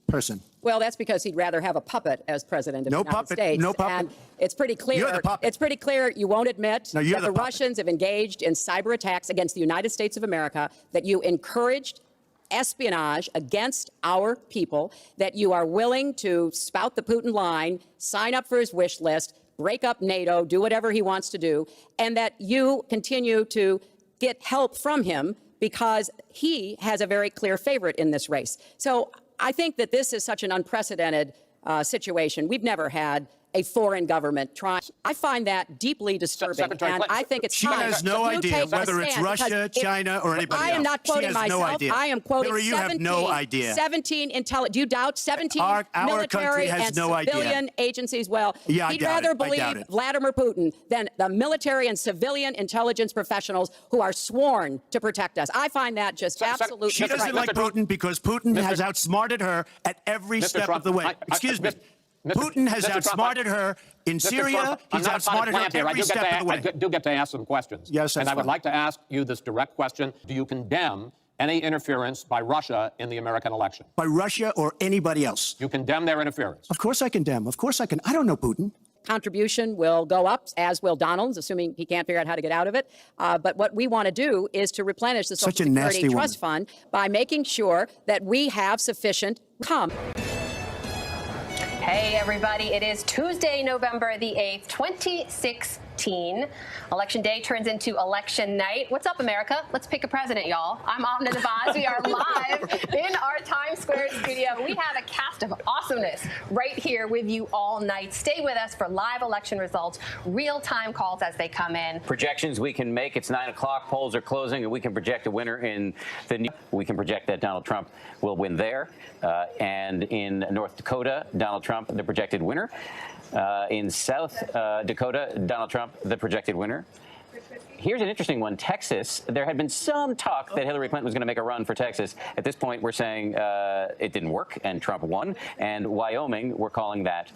person. Well, that's because he'd rather have a puppet as president of the United States. No puppet. And it's pretty clear. You're the puppet. It's pretty clear you won't admit No, you're that the puppet. Russians have engaged in cyber attacks against the United States of America, that you encouraged espionage against our people, that you are willing to spout the Putin line, sign up for his wish list, break up NATO, do whatever he wants to do, and that you continue to get help from him because he has a very clear favorite in this race. So I think that this is such an unprecedented situation. We've never had a foreign government trying. I find that deeply disturbing, Secretary and Clinton, I think it's she time has no that you idea take a whether it's stand, Russia, because if- China, or anybody I am else. not She quoting has no myself. idea. I am quoting Hillary, you have no idea. 17 intelligence. Do you doubt 17 Our military country has and no idea. civilian agencies? Well, Yeah, I he'd doubt rather it. I doubt believe it. Vladimir Putin than the military and civilian intelligence professionals who are sworn to protect us. I find that just absolutely. She doesn't like Putin because Putin has outsmarted her at every step of the way. Excuse me. Putin has outsmarted her in Syria. He's outsmarted her every step of the way. I do get to ask some questions. Yes, and that's I would fine. like to ask you this direct question. Do you condemn any interference by Russia in the American election? By Russia or anybody else. You condemn their interference? Of course I condemn. Of course I can. I don't know Putin. Contribution will go up, as will Donald's, assuming he can't figure out how to get out of it. But what we want to do is to replenish the Such Social a nasty Security Trust Fund by making sure that we have sufficient income. Hey, everybody. It is Tuesday, November the 8th, 2016. Election day turns into election night. What's up, America? Let's pick a president, y'all. I'm Amna Nawaz. We are live in our Times Square studio. We have a cast of awesomeness right here with you all night. Stay with us for live election results, real-time calls as they come in. Projections we can make. It's 9 o'clock. Polls are closing, and we can project a winner in the. We can project that Donald Trump will win there, and in North Dakota, Donald Trump, the projected winner. In South Dakota, Donald Trump, the projected winner. Here's an interesting one. Texas, there had been some talk that Hillary Clinton was going to make a run for Texas. At this point, we're saying it didn't work and Trump won. And Wyoming, we're calling that,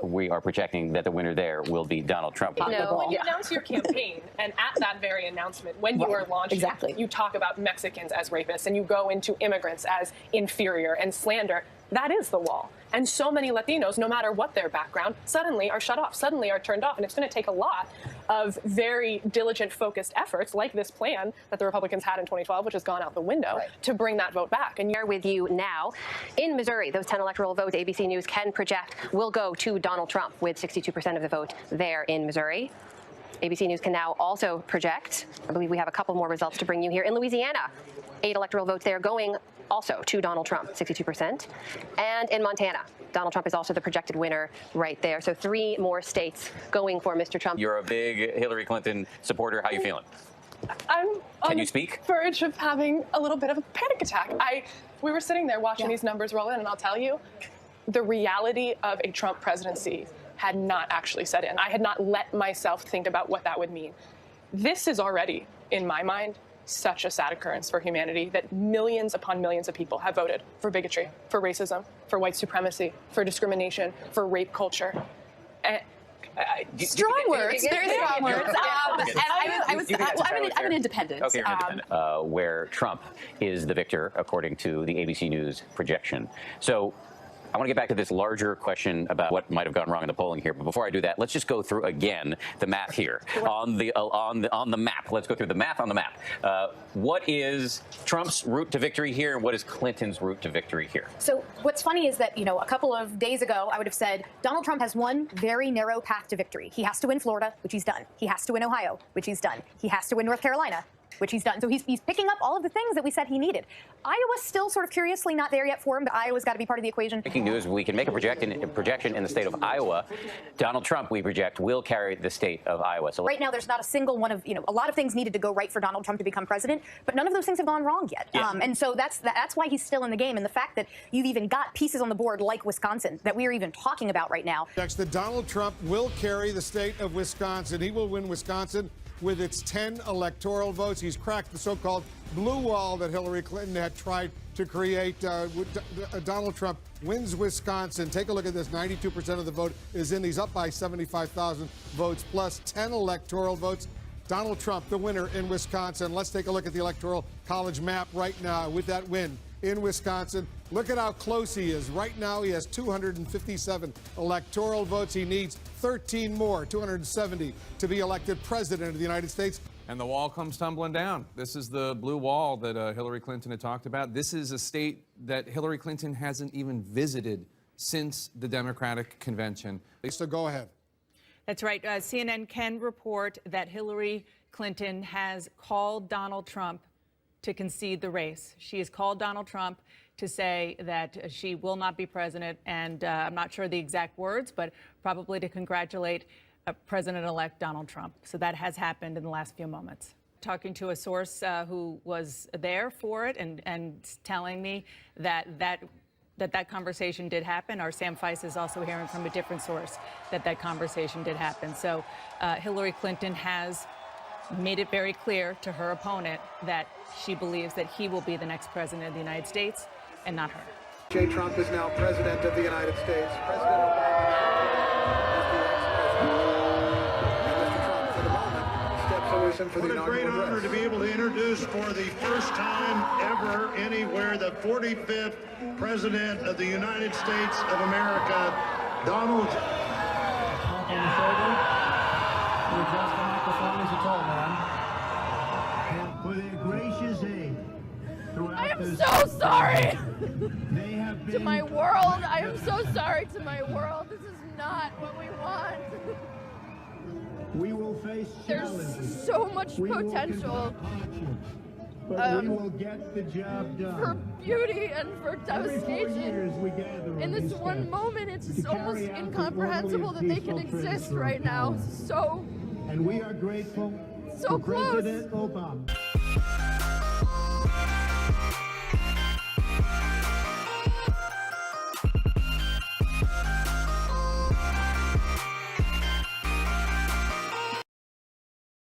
we are projecting that the winner there will be Donald Trump. When you announce your campaign, and at that very announcement, when you are launching, you talk about Mexicans as rapists, and you go into immigrants as inferior and slander. That is the wall. And so many Latinos, no matter what their background, suddenly are shut off, suddenly are turned off. And it's going to take a lot of very diligent, focused efforts like this plan that the Republicans had in 2012, which has gone out the window, to bring that vote back. And here with you now in Missouri, those 10 electoral votes ABC News can project will go to Donald Trump with 62% of the vote there in Missouri. ABC News can now also project, I believe we have a couple more results to bring you here, in Louisiana. 8 electoral votes there going also to Donald Trump, 62%. And in Montana, Donald Trump is also the projected winner right there. So 3 more states going for Mr. Trump. You're a big Hillary Clinton supporter. How you feeling? I'm on Can you the speak? verge of having a little bit of a panic attack. We were sitting there watching these numbers roll in, and I'll tell you, the reality of a Trump presidency had not actually set in. I had not let myself think about what that would mean. This is already, in my mind, such a sad occurrence for humanity that millions upon millions of people have voted for bigotry, for racism, for white supremacy, for discrimination, for rape culture. And Strong words, very strong words. I'm an independent. Okay, you're independent. Where Trump is the victor, according to the ABC News projection. So I want to get back to this larger question about what might have gone wrong in the polling here. But before I do that, let's just go through again the math here on the map. Let's go through the math on the map. What is Trump's route to victory here, and what is Clinton's route to victory here? So what's funny is that, a couple of days ago, I would have said Donald Trump has one very narrow path to victory. He has to win Florida, which he's done. He has to win Ohio, which he's done. He has to win North Carolina, which he's done. So he's picking up all of the things that we said he needed. Iowa's still sort of curiously not there yet for him, but Iowa's got to be part of the equation. Breaking news, we can make a projection in the state of Iowa. Donald Trump, we project, will carry the state of Iowa. So right now, there's not a single one of, a lot of things needed to go right for Donald Trump to become president, but none of those things have gone wrong yet. Yeah. And so that's why he's still in the game. And the fact that you've even got pieces on the board like Wisconsin that we're even talking about right now. That Donald Trump will carry the state of Wisconsin. He will win Wisconsin with its 10 electoral votes. He's cracked the so-called blue wall that Hillary Clinton had tried to create. Donald Trump wins Wisconsin. Take a look at this. 92% of the vote is in. He's up by 75,000 votes plus 10 electoral votes. Donald Trump, the winner in Wisconsin. Let's take a look at the Electoral College map right now with that win in Wisconsin. Look at how close he is. Right now, he has 257 electoral votes. He needs 13 more, 270, to be elected president of the United States. And the wall comes tumbling down. This is the blue wall that Hillary Clinton had talked about. This is a state that Hillary Clinton hasn't even visited since the Democratic convention. So go ahead. That's right. CNN can report that Hillary Clinton has called Donald Trump to concede the race. She has called Donald Trump to say that she will not be president, and I'm not sure the exact words, but probably to congratulate President-elect Donald Trump. So that has happened in the last few moments. Talking to a source who was there for it and telling me that conversation did happen. Our Sam Feist is also hearing from a different source that conversation did happen. So Hillary Clinton has made it very clear to her opponent that she believes that he will be the next president of the United States and not her. Jay Trump is now president of the United States. President Obama is the ex-president. And Mr. Trump, for the moment, steps away for the inaugural address. What a great honor to be able to introduce for the first time ever anywhere the 45th President of the United States of America, Donald. On the shoulder. You adjust the microphone as you told, man. And for their gracious aid throughout I am this so sorry they have been to my world. I am so sorry to my world. This is not what we want. We will face challenges. There's so much potential but we will get the job done. for beauty and for Every 4 years devastation. we gather In this one steps moment, it's to almost carry out the incomprehensible that orderly they can and peaceful exist transfer of right now. power. So And we are grateful So to close. President Obama.